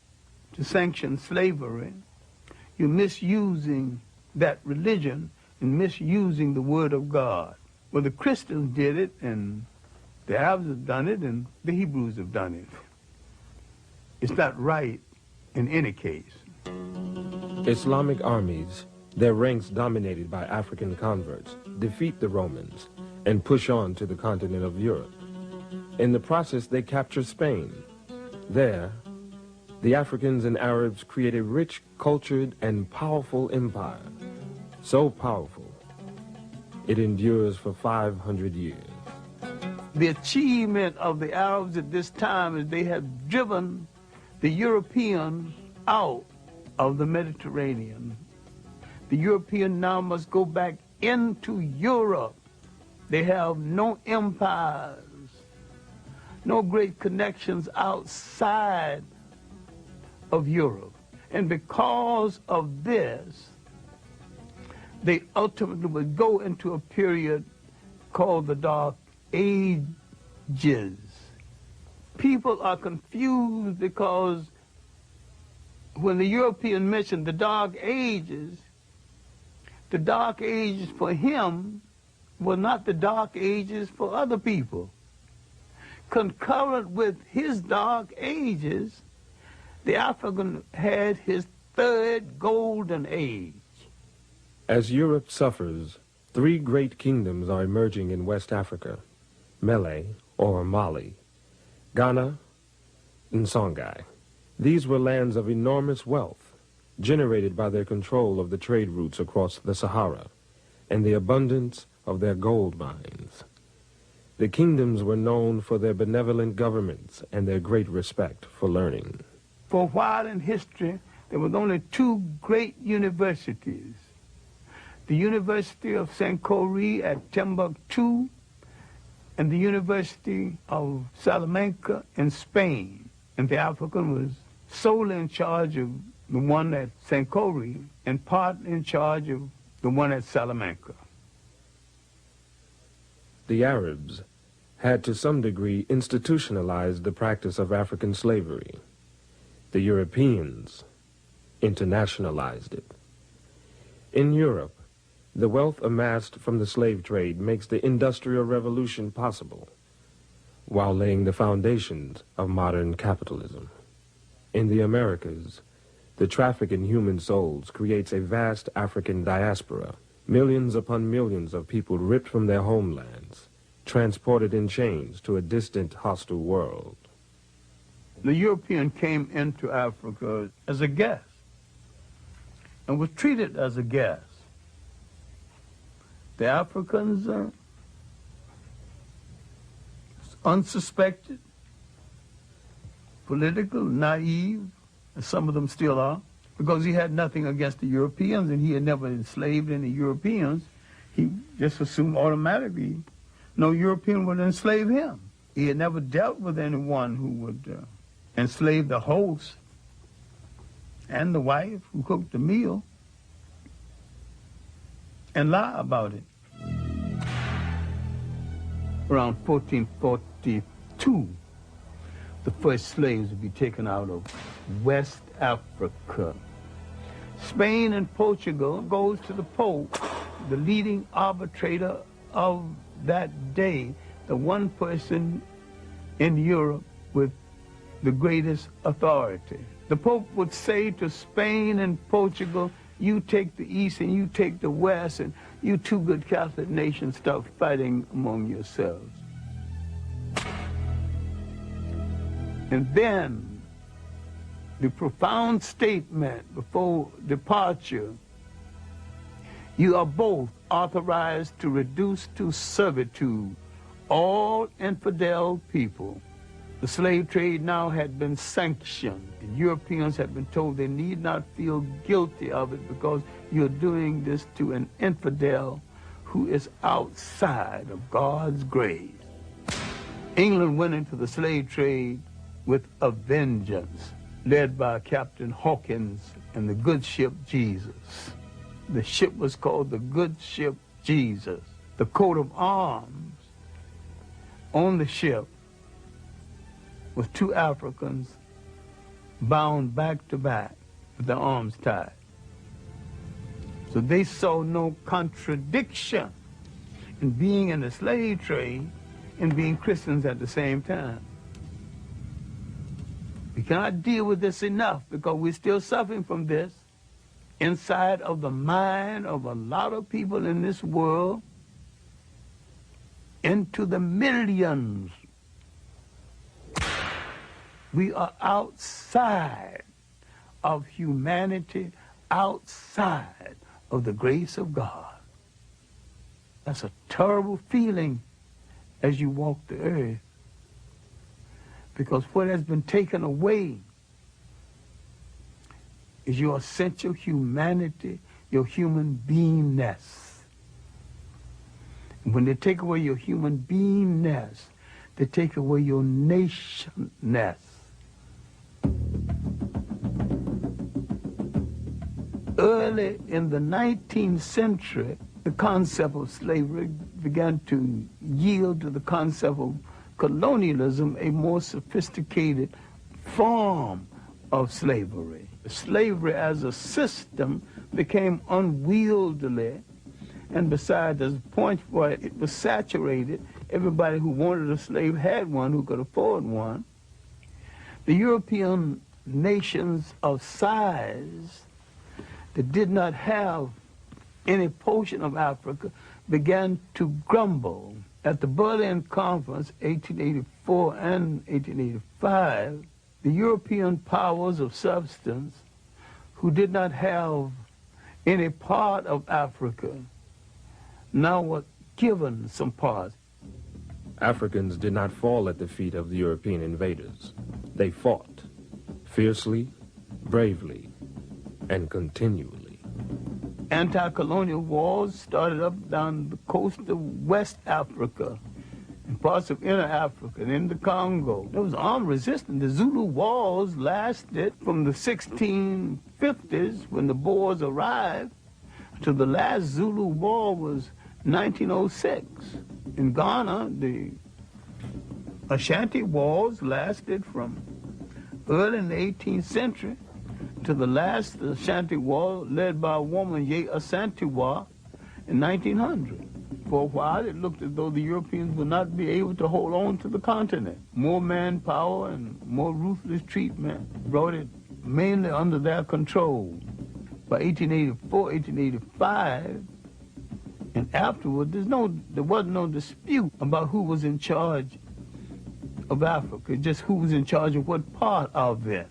to sanction slavery, you're misusing that religion and misusing the Word of God. Well, the Christians did it, and the Arabs have done it, and the Hebrews have done it. It's not right in any case.
Islamic armies, their ranks dominated by African converts, defeat the Romans and push on to the continent of Europe. In the process, they capture Spain. There, the Africans and Arabs create a rich, cultured, and powerful empire. So powerful, it endures for 500 years.
The achievement of the Arabs at this time is they have driven the Europeans out of the Mediterranean. The European now must go back into Europe. They have no empires, no great connections outside of Europe. And because of this, they ultimately would go into a period called the Dark Ages. People are confused because when the European mentioned the Dark Ages for him were not the Dark Ages for other people. Concurrent with his Dark Ages, the African had his third golden age.
As Europe suffers, three great kingdoms are emerging in West Africa: Mele, or Mali, Ghana, and Songhai. These were lands of enormous wealth, generated by their control of the trade routes across the Sahara and the abundance of their gold mines. The kingdoms were known for their benevolent governments and their great respect for learning.
For a while in history, there was only two great universities. The University of Sankore at Timbuktu and the University of Salamanca in Spain. And the African was solely in charge of the one at Sankore and part in charge of the one at Salamanca.
The Arabs had to some degree institutionalized the practice of African slavery. The Europeans internationalized it. In Europe, The wealth amassed from the slave trade makes the Industrial Revolution possible, while laying the foundations of modern capitalism. In the Americas, the traffic in human souls creates a vast African diaspora, millions upon millions of people ripped from their homelands, transported in chains to a distant, hostile world.
The European came into Africa as a guest and was treated as a guest. The Africans, unsuspected, political, naive, and some of them still are, because he had nothing against the Europeans and he had never enslaved any Europeans. He just assumed automatically no European would enslave him. He had never dealt with anyone who would enslave the host and the wife who cooked the meal and lie about it. Around 1442, the first slaves would be taken out of West Africa. Spain and Portugal goes to the Pope, the leading arbitrator of that day, the one person in Europe with the greatest authority. The Pope would say to Spain and Portugal, you take the East and you take the West, and you two good Catholic nations start fighting among yourselves. And then the profound statement before departure, you are both authorized to reduce to servitude all infidel people. The slave trade now had been sanctioned, and Europeans had been told they need not feel guilty of it because you're doing this to an infidel who is outside of God's grace. England went into the slave trade with a vengeance, led by Captain Hawkins and the good ship Jesus. The ship was called the good ship Jesus. The coat of arms on the ship was two Africans bound back to back with their arms tied. So they saw no contradiction in being in the slave trade and being Christians at the same time. We cannot deal with this enough because we're still suffering from this inside of the mind of a lot of people in this world, into the millions. We are outside of humanity, outside of the grace of God. That's a terrible feeling as you walk the earth, because what has been taken away is your essential humanity, your human beingness. And when they take away your human beingness, they take away your nationness. Early in the 19th century, the concept of slavery began to yield to the concept of colonialism, a more sophisticated form of slavery. Slavery as a system became unwieldy, and besides, there's a point where it was saturated. Everybody who wanted a slave had one, who could afford one. The European nations of size that did not have any portion of Africa began to grumble. At the Berlin Conference, 1884 and 1885, the European powers of substance who did not have any part of Africa now were given some parts.
Africans did not fall at the feet of the European invaders. They fought fiercely, bravely, and continually.
Anti-colonial wars started up down the coast of West Africa and parts of Inner Africa and in the Congo. There was armed resistance. The Zulu wars lasted from the 1650s when the Boers arrived to the last Zulu war was 1906. In Ghana, the Ashanti wars lasted from early in the 18th century to the last Ashanti war led by a woman, Ye Asantewa, in 1900. For a while, it looked as though the Europeans would not be able to hold on to the continent. More manpower and more ruthless treatment brought it mainly under their control. By 1884, 1885, and afterward, there wasn't no dispute about who was in charge of Africa, just who was in charge of what part of it.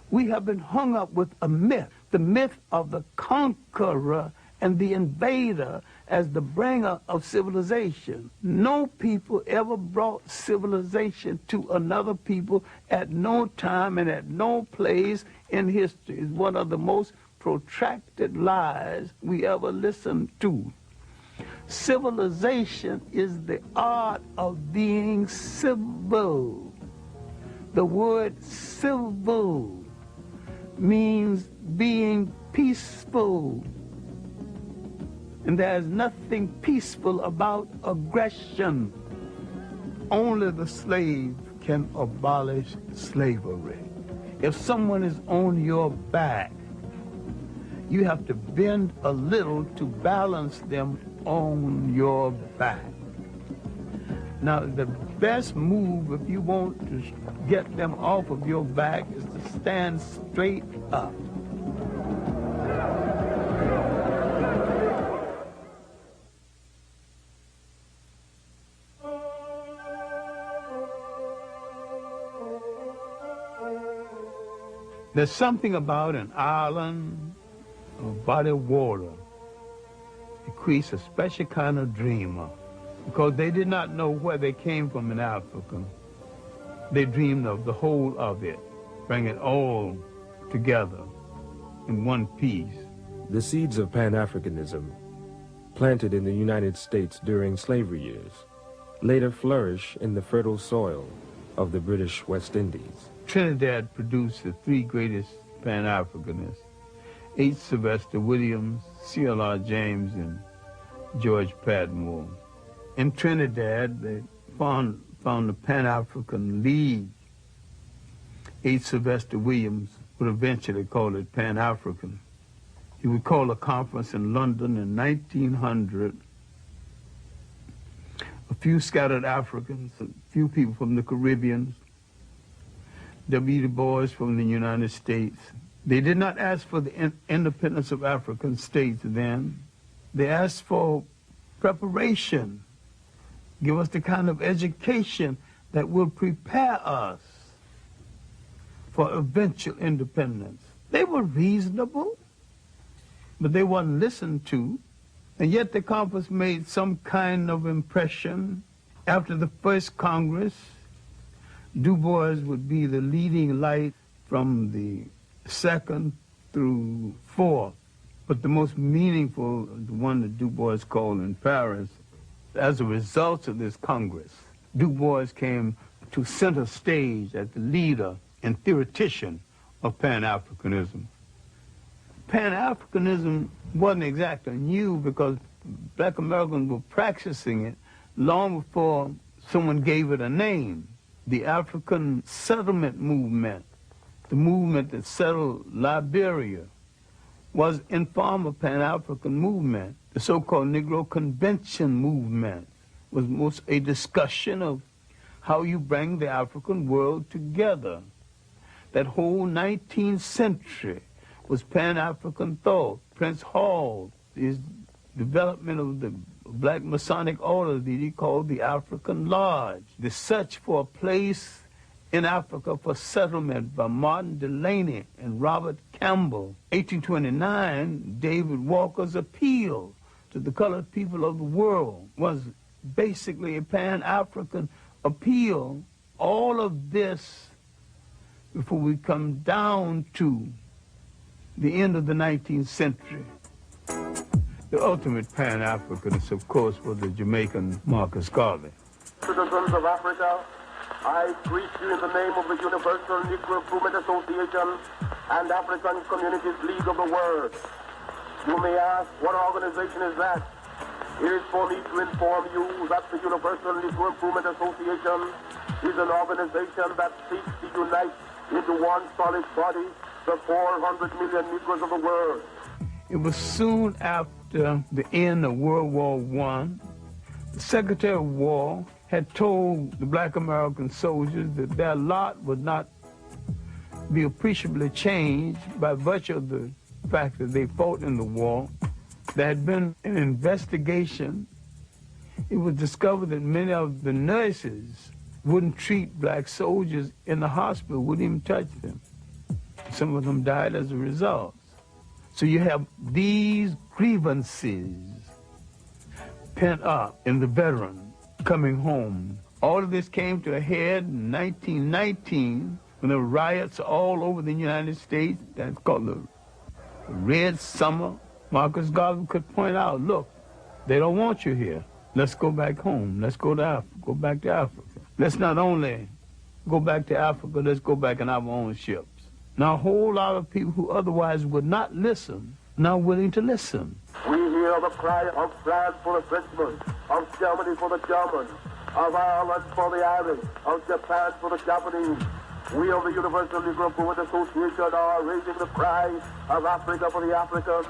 We have been hung up with a myth, the myth of the conqueror and the invader as the bringer of civilization. No people ever brought civilization to another people at no time and at no place in history. It's one of the most protracted lies we ever listened to. Civilization is the art of being civil. The word civil means being peaceful. And there's nothing peaceful about aggression. Only the slave can abolish slavery. If someone is on your back, you have to bend a little to balance them on your back. Now, the best move if you want to get them off of your back is to stand straight up. There's something about an island, a body of water. It creates a special kind of dreamer because they did not know where they came from in Africa. They dreamed of the whole of it, bring it all together in one piece.
The seeds of Pan-Africanism, planted in the United States during slavery years, later flourish in the fertile soil of the British West Indies.
Trinidad produced the three greatest Pan-Africanists, H. Sylvester Williams, C.L.R. James, and George Padmore. In Trinidad, they found the Pan-African League. H. Sylvester Williams would eventually call it Pan-African. He would call a conference in London in 1900. A few scattered Africans, a few people from the Caribbean, W. Du Bois from the United States. They did not ask for the independence of African states then. They asked for preparation. Give us the kind of education that will prepare us for eventual independence. They were reasonable, but they weren't listened to. And yet the conference made some kind of impression. After the first Congress, Du Bois would be the leading light from the second through fourth. But the most meaningful, the one that Du Bois called in Paris, as a result of this Congress, Du Bois came to center stage as the leader and theoretician of Pan-Africanism. Pan-Africanism wasn't exactly new because black Americans were practicing it long before someone gave it a name. The African settlement movement, the movement that settled Liberia, was in form of Pan-African movement. The so-called Negro Convention movement was most a discussion of how you bring the African world together. That whole 19th century was Pan-African thought. Prince Hall, his development of the Black Masonic order that he called the African Lodge, the search for a place in Africa for settlement by Martin Delany and Robert Campbell. 1829, David Walker's appeal to the colored people of the world was basically a Pan-African appeal. All of this before we come down to the end of the 19th century. The ultimate Pan-Africanist, of course, was the Jamaican Marcus Garvey.
Citizens of Africa, I greet you in the name of the Universal Negro Improvement Association and African Communities League of the World. You may ask, what organization is that? It is for me to inform you that the Universal Negro Improvement Association is an organization that seeks to unite into one solid body the 400 million Negroes of the world.
It was soon after after the end of World War I, the Secretary of War had told the black American soldiers that their lot would not be appreciably changed by virtue of the fact that they fought in the war. There had been an investigation. It was discovered that many of the nurses wouldn't treat black soldiers in the hospital, wouldn't even touch them. Some of them died as a result. So you have these grievances pent up in the veteran coming home. All of this came to a head in 1919 when there were riots all over the United States. That's called the Red Summer. Marcus Garvey could point out, look, they don't want you here. Let's go back home. Let's go to Africa. Go back to Africa. Let's not only go back to Africa, let's go back in our own ships. Now a whole lot of people who otherwise would not listen, now willing to listen.
We hear the cry of France for the Frenchmen, of Germany for the Germans, of Ireland for the Irish, of Japan for the Japanese. We of the Universal Negro Movement Association are raising the cry of Africa for the Africans,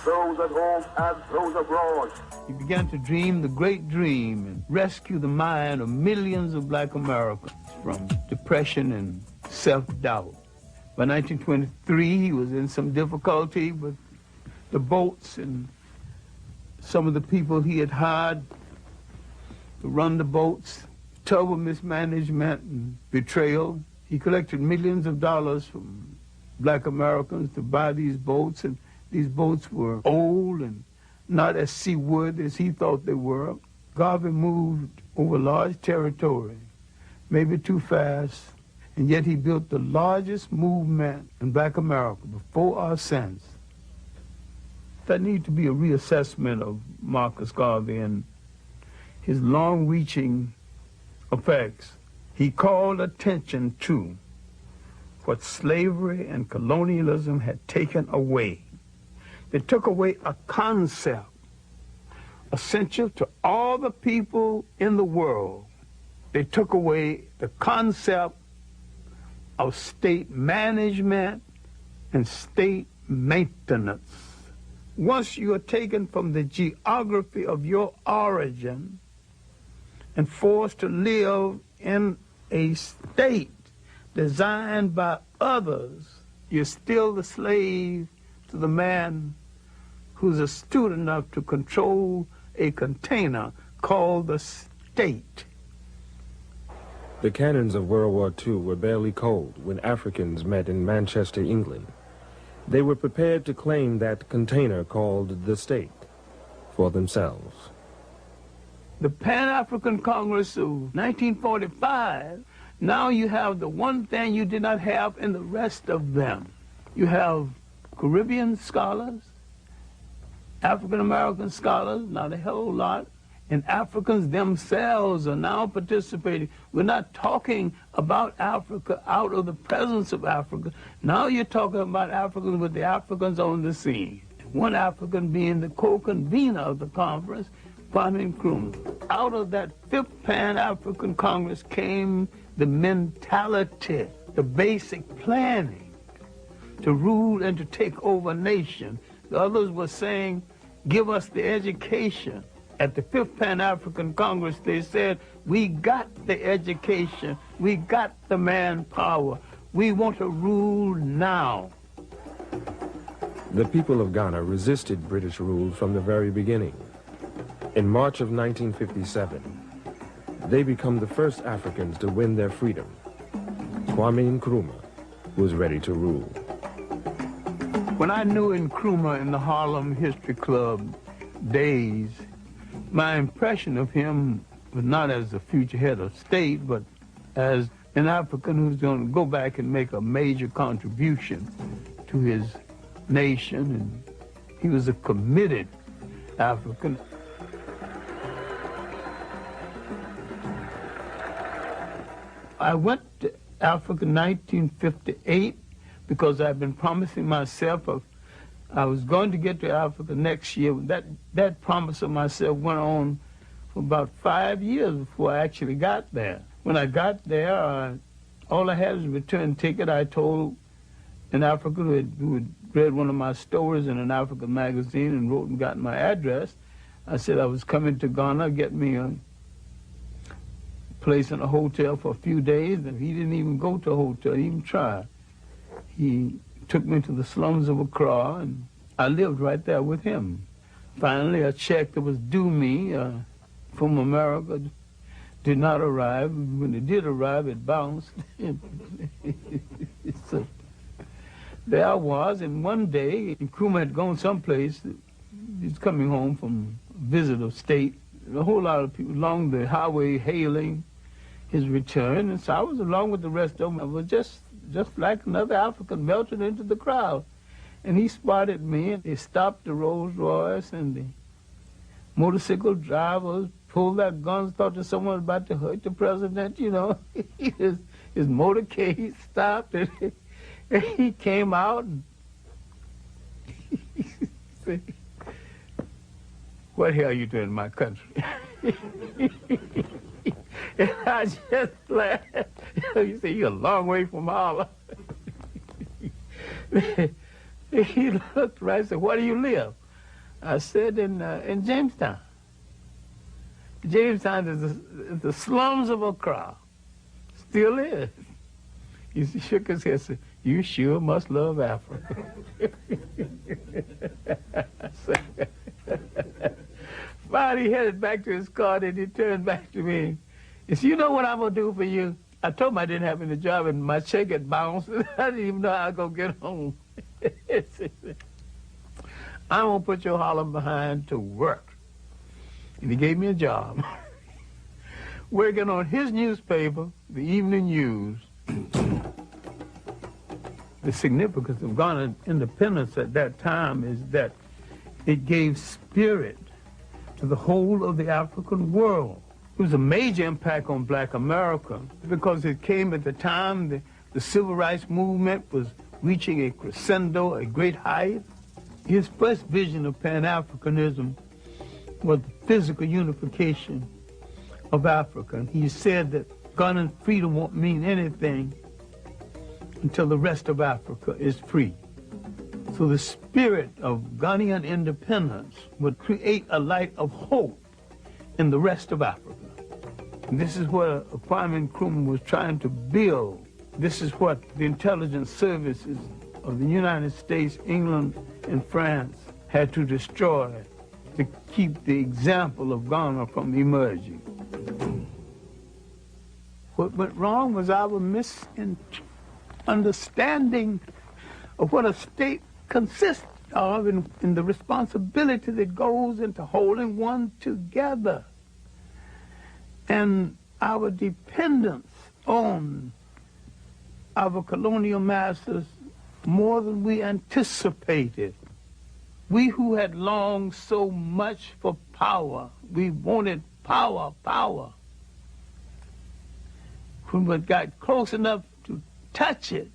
those at home and those abroad.
He began to dream the great dream and rescue the mind of millions of black Americans from depression and self-doubt. By 1923, he was in some difficulty with the boats and some of the people he had hired to run the boats. Terrible mismanagement and betrayal. He collected millions of dollars from black Americans to buy these boats, and these boats were old and not as seaworthy as he thought they were. Garvey moved over large territory, maybe too fast, and yet he built the largest movement in black America before or since. There needs to be a reassessment of Marcus Garvey and his long-reaching effects. He called attention to what slavery and colonialism had taken away. They took away a concept essential to all the people in the world. They took away the concept of state management and state maintenance. Once you are taken from the geography of your origin and forced to live in a state designed by others, you're still the slave to the man who's astute enough to control a container called the state.
The cannons of World War II were barely cold when Africans met in Manchester, England. They were prepared to claim that container called the state for themselves.
The Pan-African Congress of 1945, now you have the one thing you did not have in the rest of them. You have Caribbean scholars, African-American scholars, not a whole lot, and Africans themselves are now participating. We're not talking about Africa out of the presence of Africa. Now you're talking about Africans with the Africans on the scene. One African being the co-convener of the conference, Kwame Nkrumah. Out of that fifth Pan-African Congress came the mentality, the basic planning to rule and to take over a nation. The others were saying, give us the education. At the fifth Pan-African Congress, they said, we got the education, we got the manpower, we want to rule now.
The people of Ghana resisted British rule from the very beginning. In March of 1957, they become the first Africans to win their freedom. Kwame Nkrumah was ready to rule.
When I knew Nkrumah in the Harlem History Club days, my impression of him was not as a future head of state, but as an African who's going to go back and make a major contribution to his nation, and he was a committed African. I went to Africa in 1958 because I've been promising myself I was going to get to Africa next year. That promise of myself went on for about 5 years before I actually got there. When I got there, all I had was a return ticket. I told an African who had read one of my stories in an African magazine and wrote and got my address. I said I was coming to Ghana, get me a place in a hotel for a few days, and he didn't even go to a hotel, he even tried. He took me to the slums of Accra, and I lived right there with him. Finally, a check that was due me from America did not arrive. When it did arrive, it bounced. So there I was, and one day, Nkrumah had gone someplace. He was coming home from a visit of state. A whole lot of people along the highway hailing his return, and so I was along with the rest of them. I was just like another African melted into the crowd. And he spotted me, and they stopped the Rolls Royce, and the motorcycle drivers pulled their guns, thought that someone was about to hurt the president, you know. his motorcade stopped, and he came out, and he said, "What the hell are you doing in my country?" And I just laughed. You say, "You're a long way from Harlem." He looked right and said, "Where do you live?" I said, in Jamestown. Jamestown is the slums of Accra. Still is. He shook his head and said, "You sure must love Africa." Finally, he headed back to his car, and he turned back to me. He said, "You know what I'm going to do for you?" I told him I didn't have any job, and my check had bounced. I didn't even know how I was going to get home. "I'm going to put your Harlem behind to work." And he gave me a job. Working on his newspaper, the Evening News. The significance of Ghana's independence at that time is that it gave spirit to the whole of the African world. It was a major impact on Black America because it came at the time the civil rights movement was reaching a crescendo, a great height. His first vision of Pan-Africanism was the physical unification of Africa. And he said that Ghanaian freedom won't mean anything until the rest of Africa is free. So the spirit of Ghanaian independence would create a light of hope in the rest of Africa. And this is what Kwame Nkrumah was trying to build. This is what the intelligence services of the United States, England, and France had to destroy to keep the example of Ghana from emerging. What went wrong was our misunderstanding of what a state consists of and the responsibility that goes into holding one together. And our dependence on our colonial masters more than we anticipated. We who had longed so much for power, we wanted power. When we got close enough to touch it,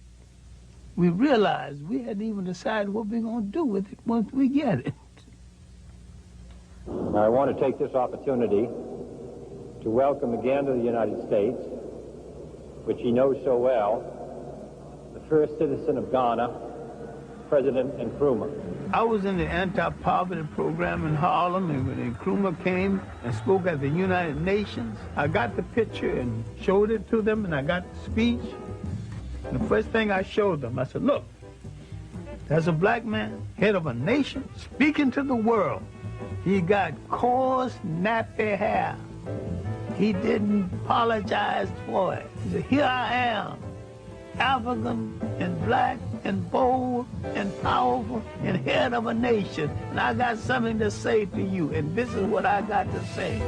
we realized we hadn't even decided what we're going to do with it once we get it.
Now, I want to take this opportunity to welcome again to the United States, which he knows so well, the first citizen of Ghana, President Nkrumah.
I was in the anti-poverty program in Harlem, and when Nkrumah came and spoke at the United Nations, I got the picture and showed it to them, and I got the speech. And the first thing I showed them, I said, "Look, there's a black man, head of a nation, speaking to the world. He got coarse, nappy hair. He didn't apologize for it. He said, here I am, African and black and bold and powerful and head of a nation, and I got something to say to you, and this is what I got to say."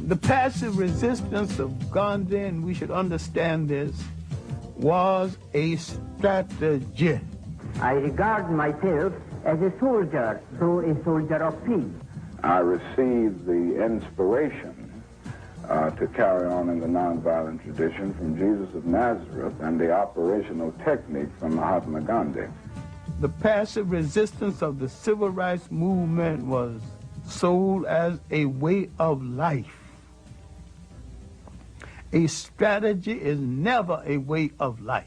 The passive resistance of Gandhi, and we should understand this, was a strategy.
I regard myself as a soldier, though a soldier of peace.
I received the inspiration to carry on in the nonviolent tradition from Jesus of Nazareth and the operational technique from Mahatma Gandhi.
The passive resistance of the civil rights movement was sold as a way of life. A strategy is never a way of life.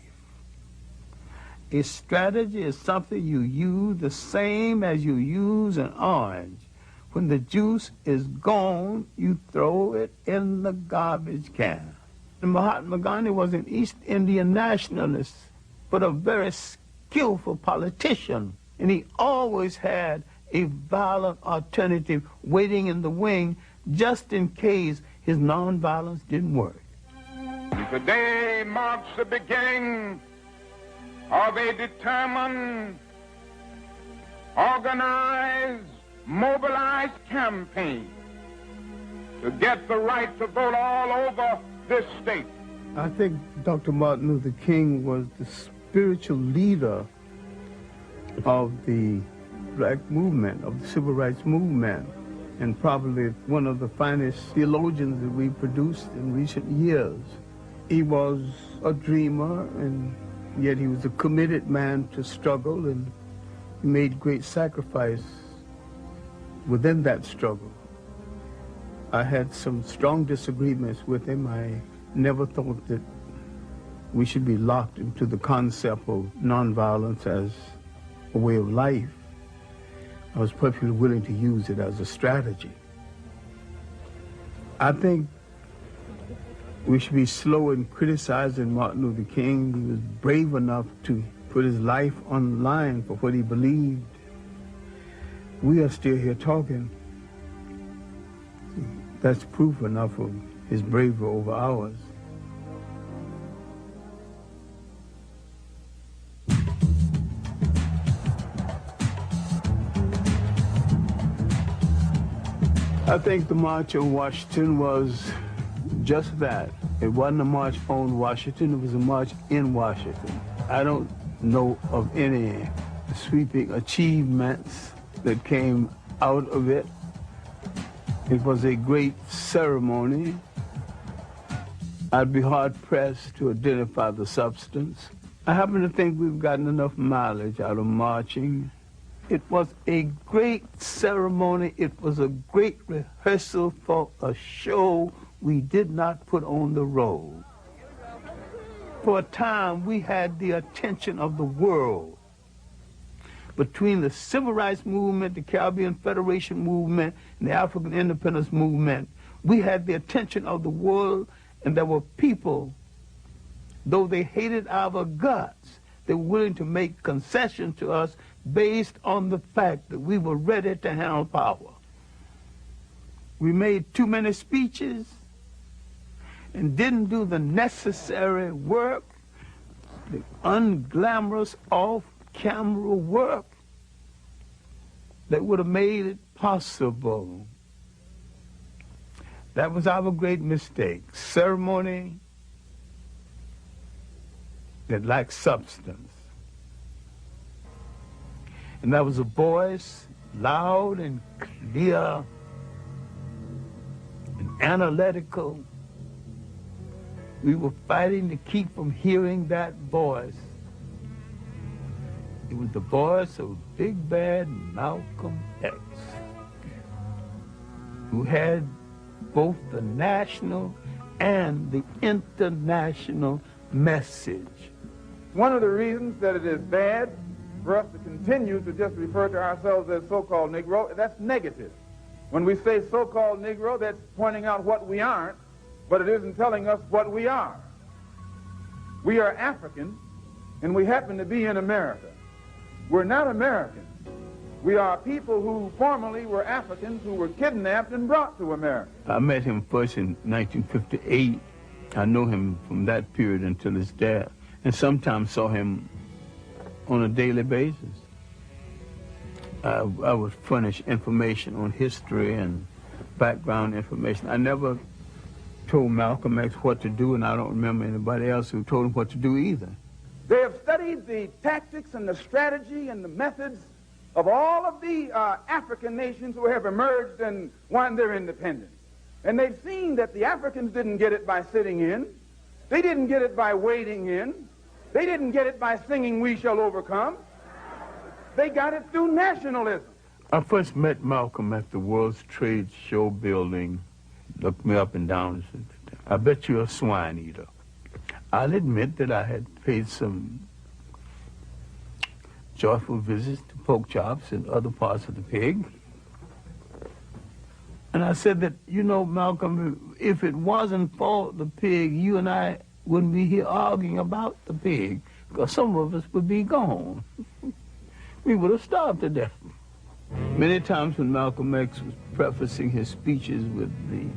A strategy is something you use the same as you use an orange. When the juice is gone, you throw it in the garbage can. And Mahatma Gandhi was an East Indian nationalist, but a very skillful politician. And he always had a violent alternative waiting in the wing just in case his nonviolence didn't work.
Today marks the beginning of a determined, organized, mobilized campaign to get the right to vote all over this state.
I think Dr. Martin Luther King was the spiritual leader of the black movement, of the civil rights movement, and probably one of the finest theologians that we produced in recent years. He was a dreamer, and yet he was a committed man to struggle, and he made great sacrifice within that struggle. I had some strong disagreements with him. I never thought that we should be locked into the concept of nonviolence as a way of life. I was perfectly willing to use it as a strategy. I think we should be slow in criticizing Martin Luther King. He was brave enough to put his life on the line for what he believed. We are still here talking. That's proof enough of his bravery over ours. I think the March on Washington was just that. It wasn't a march on Washington, it was a march in Washington. I don't know of any sweeping achievements that came out of it. It was a great ceremony. I'd be hard-pressed to identify the substance. I happen to think we've gotten enough mileage out of marching. It was a great ceremony. It was a great rehearsal for a show we did not put on the road. For a time, we had the attention of the world. Between the Civil Rights Movement, the Caribbean Federation Movement, and the African Independence Movement, we had the attention of the world, and there were people, though they hated our guts, they were willing to make concessions to us based on the fact that we were ready to handle power. We made too many speeches and didn't do the necessary work, the unglamorous, off-camera work that would have made it possible. That was our great mistake. Ceremony that lacked substance. And that was a voice, loud and clear and analytical. We were fighting to keep from hearing that voice. It was the voice of Big Bad Malcolm X, who had both the national and the international message.
One of the reasons that it is bad for us to continue to just refer to ourselves as so-called Negro, that's negative. When we say so-called Negro, that's pointing out what we aren't, but it isn't telling us what we are. We are African, and we happen to be in America. We're not Americans. We are people who formerly were Africans who were kidnapped and brought to America.
I met him first in 1958. I know him from that period until his death, and sometimes saw him on a daily basis. I would furnish information on history and background information. I never told Malcolm X what to do, and I don't remember anybody else who told him what to do either.
They have studied studied the tactics and the strategy and the methods of all of the African nations who have emerged and won their independence. And they've seen that the Africans didn't get it by sitting in. They didn't get it by waiting in. They didn't get it by singing "We Shall Overcome." They got it through nationalism.
I first met Malcolm at the World's Trade Show building. Looked me up and down and said, "I bet you're a swine eater." I'll admit that I had paid some joyful visits to pork chops and other parts of the pig. And I said that, you know, Malcolm, if it wasn't for the pig, you and I wouldn't be here arguing about the pig, because some of us would be gone. We would have starved to death. Many times when Malcolm X was prefacing his speeches with the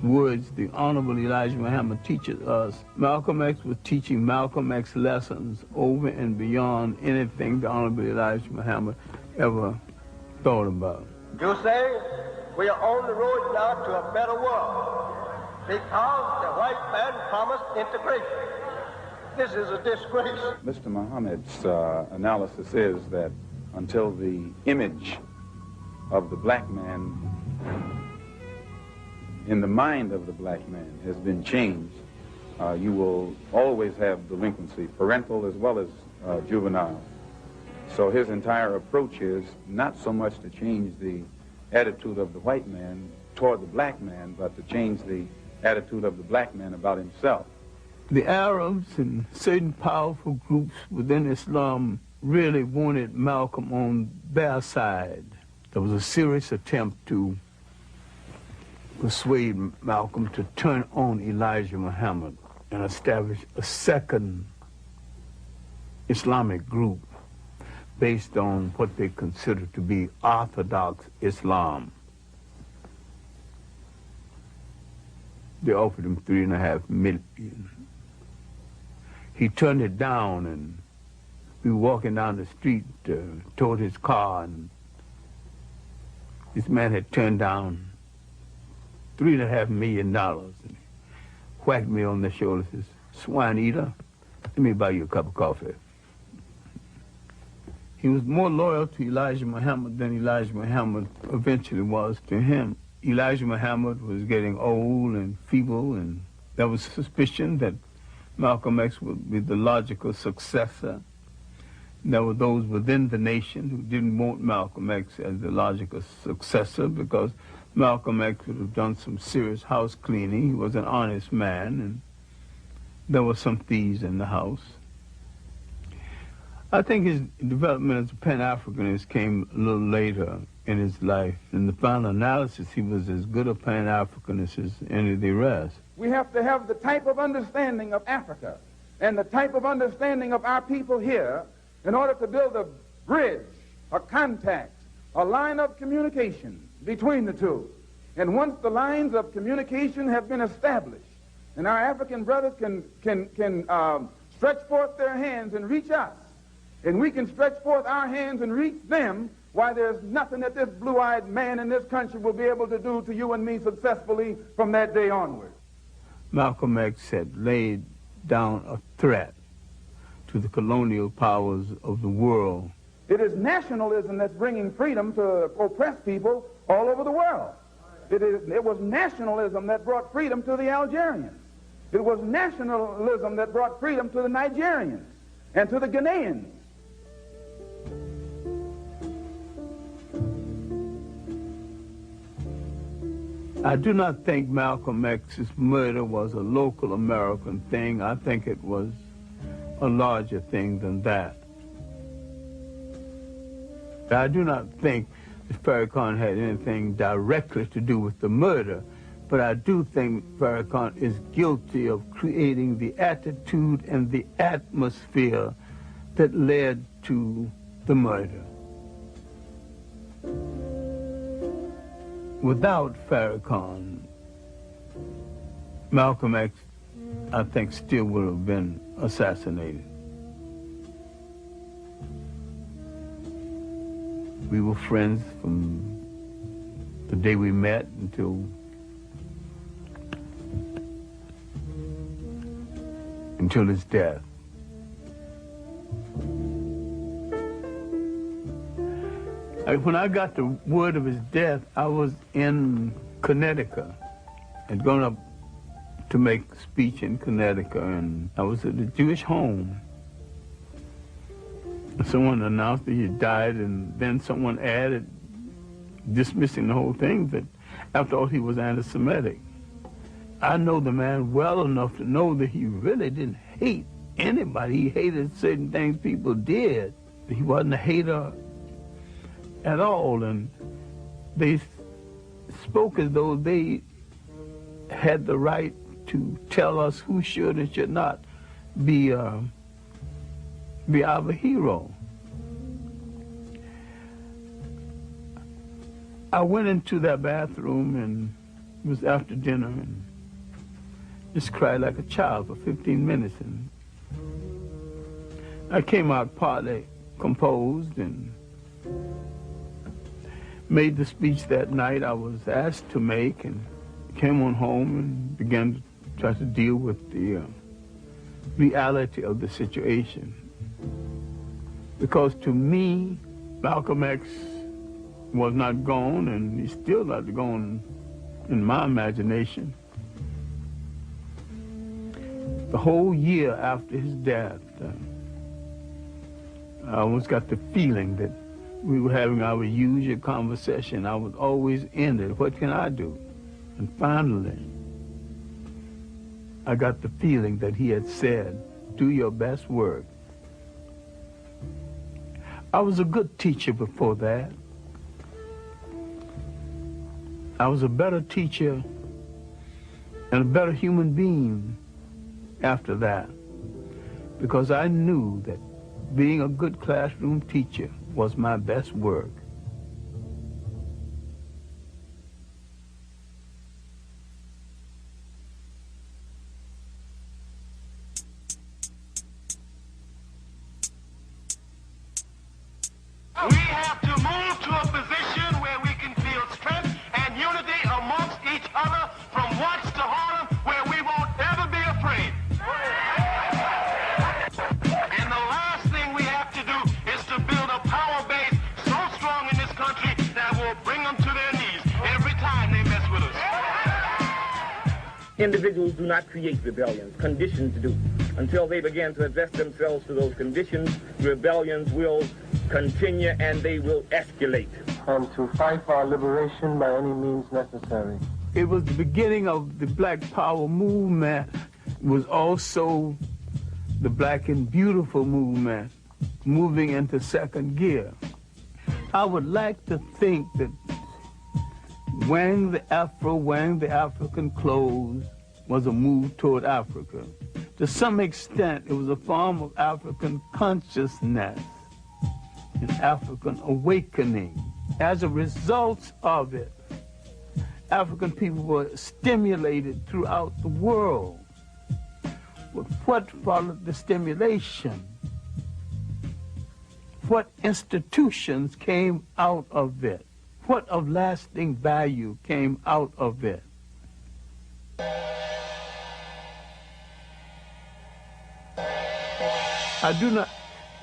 words, "The Honorable Elijah Muhammad teaches us," Malcolm X was teaching Malcolm X lessons over and beyond anything the Honorable Elijah Muhammad ever thought about.
You say we are on the road now to a better world because the white man promised integration. This is a disgrace.
Mr. Muhammad's analysis is that until the image of the black man in the mind of the black man has been changed, you will always have delinquency, parental as well as juvenile. So his entire approach is not so much to change the attitude of the white man toward the black man, but to change the attitude of the black man about himself.
The Arabs and certain powerful groups within Islam really wanted Malcolm on their side. There was a serious attempt to persuade Malcolm to turn on Elijah Muhammad and establish a second Islamic group based on what they considered to be Orthodox Islam. They offered him $3.5 million. He turned it down, and we were walking down the street toward his car, and this man had turned down $3.5 million. And he whacked me on the shoulder and says, "Swine eater, let me buy you a cup of coffee." He was more loyal to Elijah Muhammad than Elijah Muhammad eventually was to him. Elijah Muhammad was getting old and feeble, and there was suspicion that Malcolm X would be the logical successor. There were those within the nation who didn't want Malcolm X as the logical successor because Malcolm X would have done some serious house cleaning. He was an honest man, and there were some thieves in the house. I think his development as a Pan-Africanist came a little later in his life. In the final analysis, he was as good a Pan-Africanist as any of the rest.
We have to have the type of understanding of Africa and the type of understanding of our people here in order to build a bridge, a contact, a line of communication between the two. And once the lines of communication have been established, and our African brothers can stretch forth their hands and reach us, and we can stretch forth our hands and reach them, why, there's nothing that this blue-eyed man in this country will be able to do to you and me successfully from that day onward.
Malcolm X had laid down a threat to the colonial powers of the world.
It is nationalism that's bringing freedom to oppressed people all over the world. It was nationalism that brought freedom to the Algerians. It was nationalism that brought freedom to the Nigerians and to the Ghanaians.
I do not think Malcolm X's murder was a local American thing. I think it was a larger thing than that. I do not think that Farrakhan had anything directly to do with the murder, but I do think Farrakhan is guilty of creating the attitude and the atmosphere that led to the murder. Without Farrakhan, Malcolm X, I think, still would have been assassinated. We were friends from the day we met until his death. When I got the word of his death, I was in Connecticut and going up to make a speech in Connecticut, and I was at a Jewish home. Someone announced that he died, and then someone added, dismissing the whole thing, that after all, he was anti-Semitic. I know the man well enough to know that he really didn't hate anybody. He hated certain things people did. He wasn't a hater at all, and they spoke as though they had the right to tell us who should and should not be our hero. I went into that bathroom, and it was after dinner, and just cried like a child for 15 minutes. And I came out partly composed and made the speech that night I was asked to make, and came on home and began to try to deal with the reality of the situation. Because to me, Malcolm X was not gone, and he's still not gone in my imagination. The whole year after his death, I almost got the feeling that we were having our usual conversation. I was always in it. What can I do? And finally, I got the feeling that he had said, do your best work. I was a good teacher before that. I was a better teacher and a better human being after that, because I knew that being a good classroom teacher was my best work.
We have to move to a position where we can feel strength and unity amongst each other, from Watts to Harlem, where we won't ever be afraid. And the last thing we have to do is to build a power base so strong in this country that will bring them to their knees every time they mess with us.
Individuals do not create rebellions, conditions do. Until they begin to adjust themselves to those conditions, rebellions will continue and they will escalate.
And to fight for our liberation by any means necessary.
It was the beginning of the Black Power movement. It was also the Black and Beautiful movement, moving into second gear. I would like to think that wearing the afro, wearing the African clothes was a move toward Africa. To some extent, it was a form of African consciousness, an African awakening. As a result of it, African people were stimulated throughout the world. But what followed the stimulation? What institutions came out of it? What of lasting value came out of it? I do not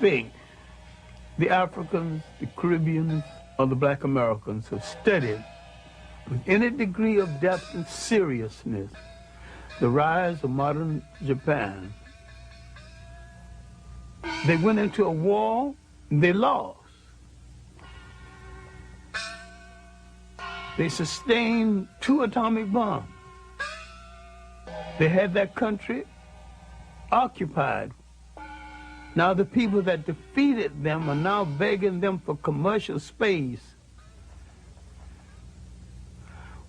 think the Africans, the Caribbeans, or the Black Americans have studied with any degree of depth and seriousness the rise of modern Japan. They went into a war and they lost. They sustained 2 atomic bombs. They had that country occupied. Now the people that defeated them are now begging them for commercial space.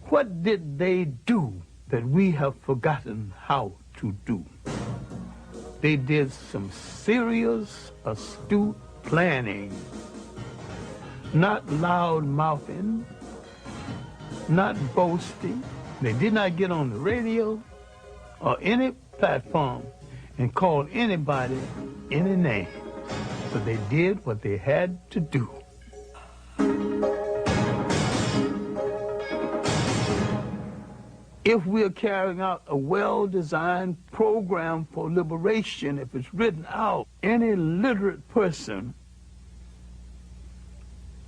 What did they do that we have forgotten how to do? They did some serious, astute planning, not loud mouthing, not boasting. They did not get on the radio or any platform and call anybody any name, but they did what they had to do. If we're carrying out a well-designed program for liberation, if it's written out, any literate person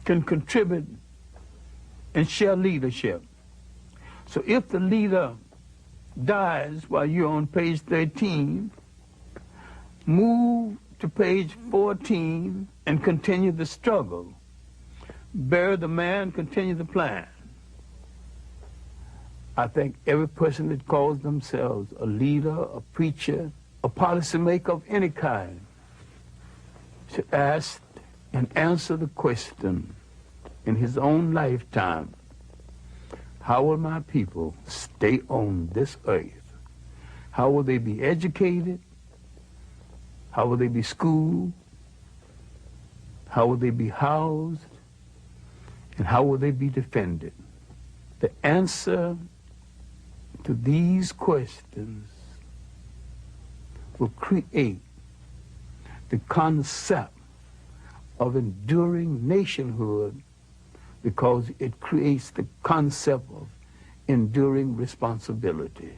can contribute and share leadership. So if the leader dies while you're on page 13, move to page 14 and continue the struggle. Bury the man, continue the plan. I think every person that calls themselves a leader, a preacher, a policymaker of any kind should ask and answer the question in his own lifetime: how will my people stay on this earth? How will they be educated? How will they be schooled? How will they be housed? And how will they be defended? The answer to these questions will create the concept of enduring nationhood, because it creates the concept of enduring responsibility.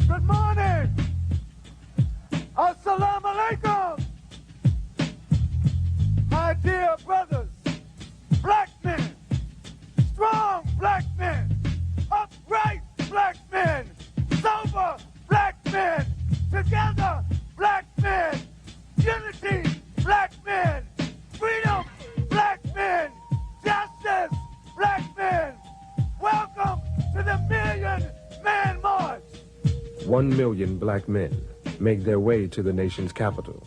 Good morning! Assalamu alaikum! My dear brothers, black men, strong black men, upright black men, sober black men, together black men, unity black men, freedom black men, justice black men. Welcome to the Million Man March.
1 million black men make their way to the nation's capital.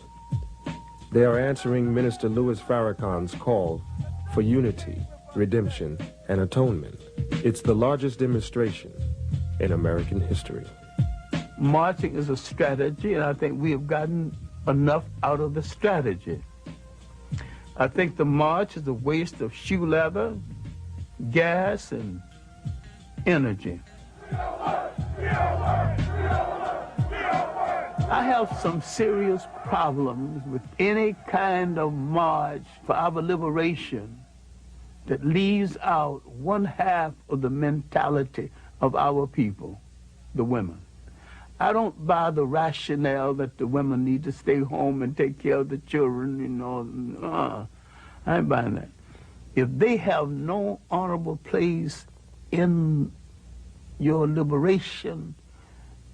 They are answering Minister Louis Farrakhan's call for unity, redemption, and atonement. It's the largest demonstration in American history.
Marching is a strategy, and I think we have gotten enough out of the strategy. I think the march is a waste of shoe leather, gas, and energy. I have some serious problems with any kind of march for our liberation that leaves out one half of the mentality of our people, the women. I don't buy the rationale that the women need to stay home and take care of the children, you know. I ain't buying that. If they have no honorable place in your liberation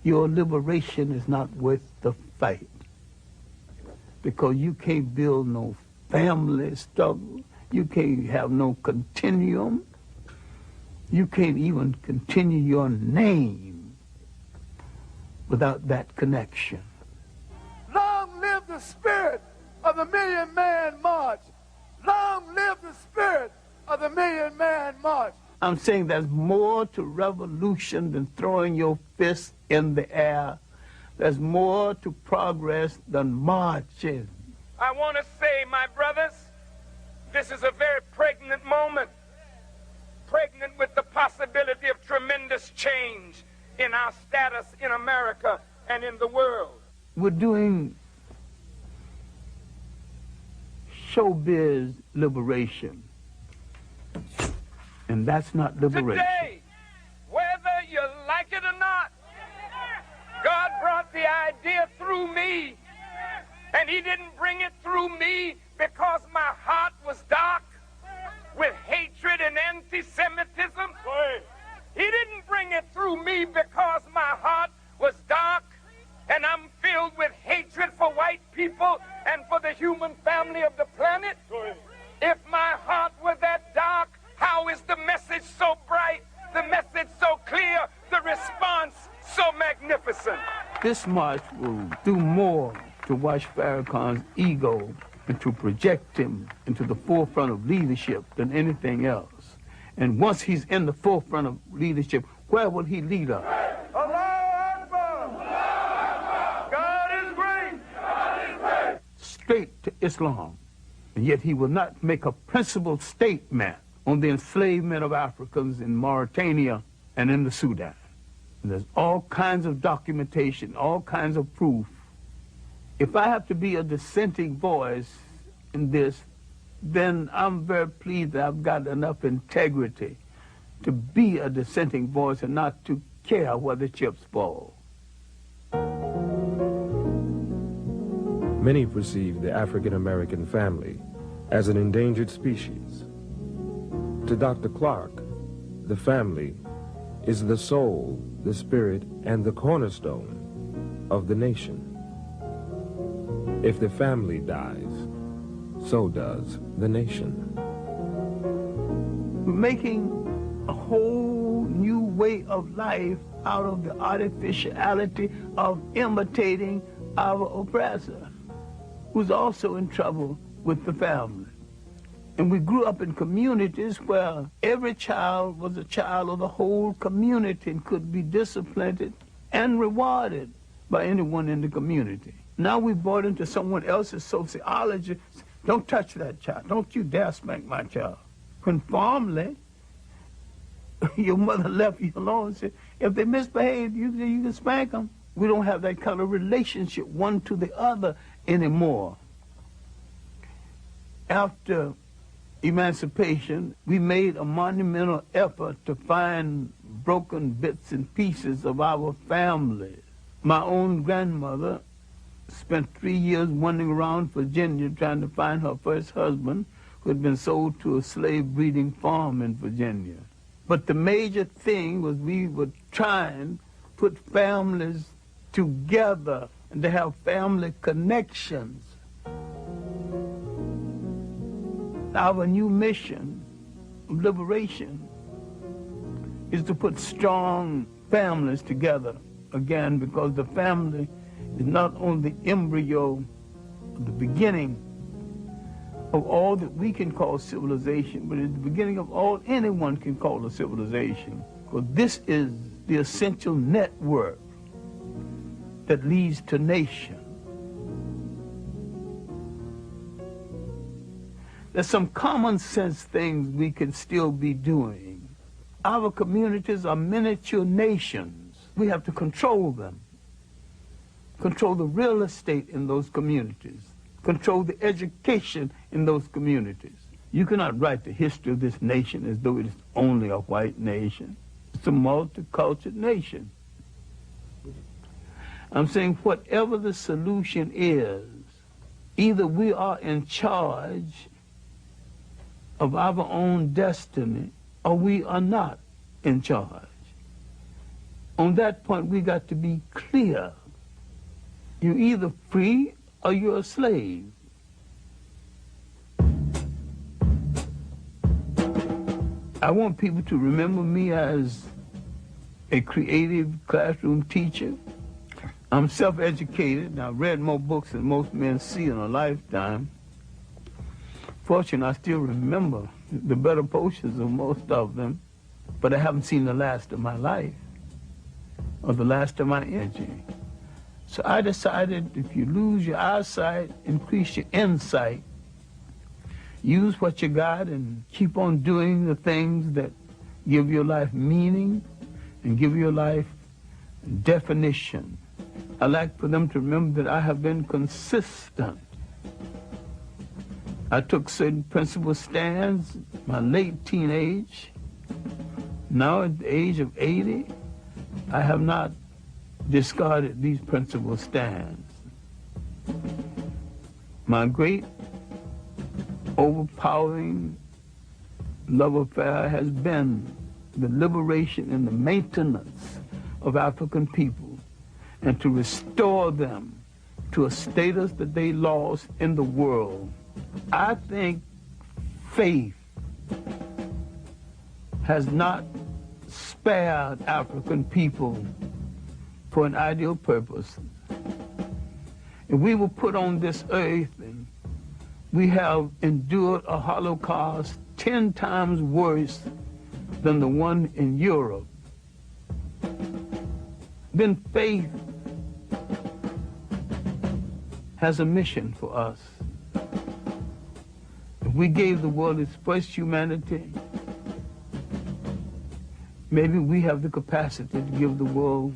is not worth the fight. Because you can't build no family struggle. You can't have no continuum. You can't even continue your name without that connection.
Long live the spirit of the Million Man March. Long live the spirit of the Million Man March.
I'm saying there's more to revolution than throwing your fist in the air. There's more to progress than marching.
I want to say, my brothers, this is a very pregnant moment. Pregnant with the possibility of tremendous change in our status in America and in the world.
We're doing showbiz liberation. And that's not liberation.
Today, whether you like it or not, God brought the idea through me. And he didn't bring it through me because my heart was dark with hatred and anti-Semitism. He didn't bring it through me because my heart was dark and I'm filled with hatred for white people and for the human family of the planet. If my heart were that dark, how is the message so bright, the message so clear, the response so magnificent?
This march will do more to wash Farrakhan's ego and to project him into the forefront of leadership than anything else. And once he's in the forefront of leadership, where will he lead us?
Allahu Akbar! God is great! God is great!
Straight to Islam. And yet he will not make a principled statement on the enslavement of Africans in Mauritania and in the Sudan. And there's all kinds of documentation, all kinds of proof. If I have to be a dissenting voice in this, then I'm very pleased that I've got enough integrity to be a dissenting voice and not to care where the chips fall.
Many perceive the African-American family as an endangered species. To Dr. Clarke, the family is the soul, the spirit, and the cornerstone of the nation. If the family dies, so does the nation.
We're making a whole new way of life out of the artificiality of imitating our oppressor, who's also in trouble with the family. And we grew up in communities where every child was a child of the whole community and could be disciplined and rewarded by anyone in the community. Now we bought into someone else's sociology. Don't touch that child. Don't you dare spank my child. When formerly, your mother left you alone and said, if they misbehave, you can spank them. We don't have that kind of relationship one to the other anymore. After emancipation, we made a monumental effort to find broken bits and pieces of our families. My own grandmother spent 3 years wandering around Virginia trying to find her first husband, who had been sold to a slave breeding farm in Virginia. But the major thing was we were trying to put families together and to have family connections. Our new mission of liberation is to put strong families together again, because the family is not only the embryo, the beginning of all that we can call civilization, but it's the beginning of all anyone can call a civilization. Because this is the essential network that leads to nation. There's some common sense things we can still be doing. Our communities are miniature nations. We have to control them. Control the real estate in those communities. Control the education in those communities. You cannot write the history of this nation as though it is only a white nation. It's a multicultural nation. I'm saying whatever the solution is, either we are in charge of our own destiny, or we are not in charge. On that point, we got to be clear. You're either free or you're a slave. I want people to remember me as a creative classroom teacher. I'm self-educated, and I've read more books than most men see in a lifetime. Fortunately, I still remember the better portions of most of them, but I haven't seen the last of my life or the last of my energy. So I decided if you lose your eyesight, increase your insight. Use what you got and keep on doing the things that give your life meaning and give your life definition. I like for them to remember that I have been consistent. I took certain principle stands in my late teenage. Now at the age of 80, I have not discarded these principle stands. My great overpowering love affair has been the liberation and the maintenance of African people, and to restore them to a status that they lost in the world. I think faith has not spared African people for an ideal purpose. If we were put on this earth and we have endured a Holocaust 10 times worse than the one in Europe, then faith has a mission for us. If we gave the world its first humanity, maybe we have the capacity to give the world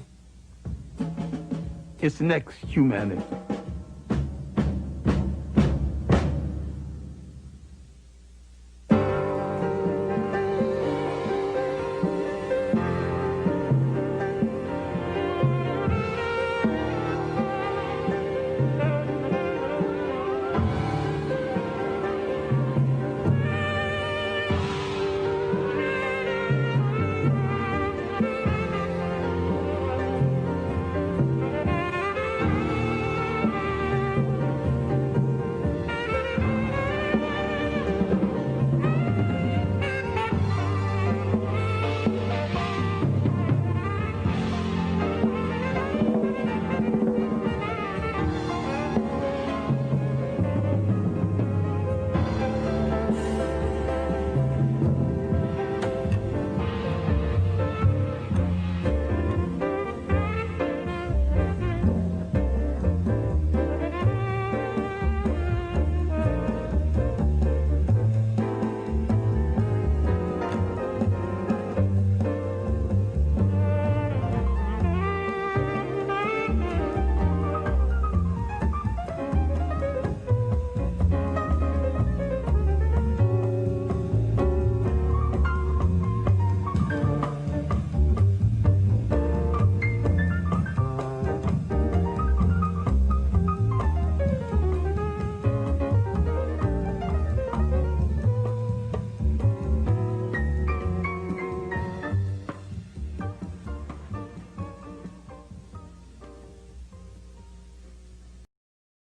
its next humanity.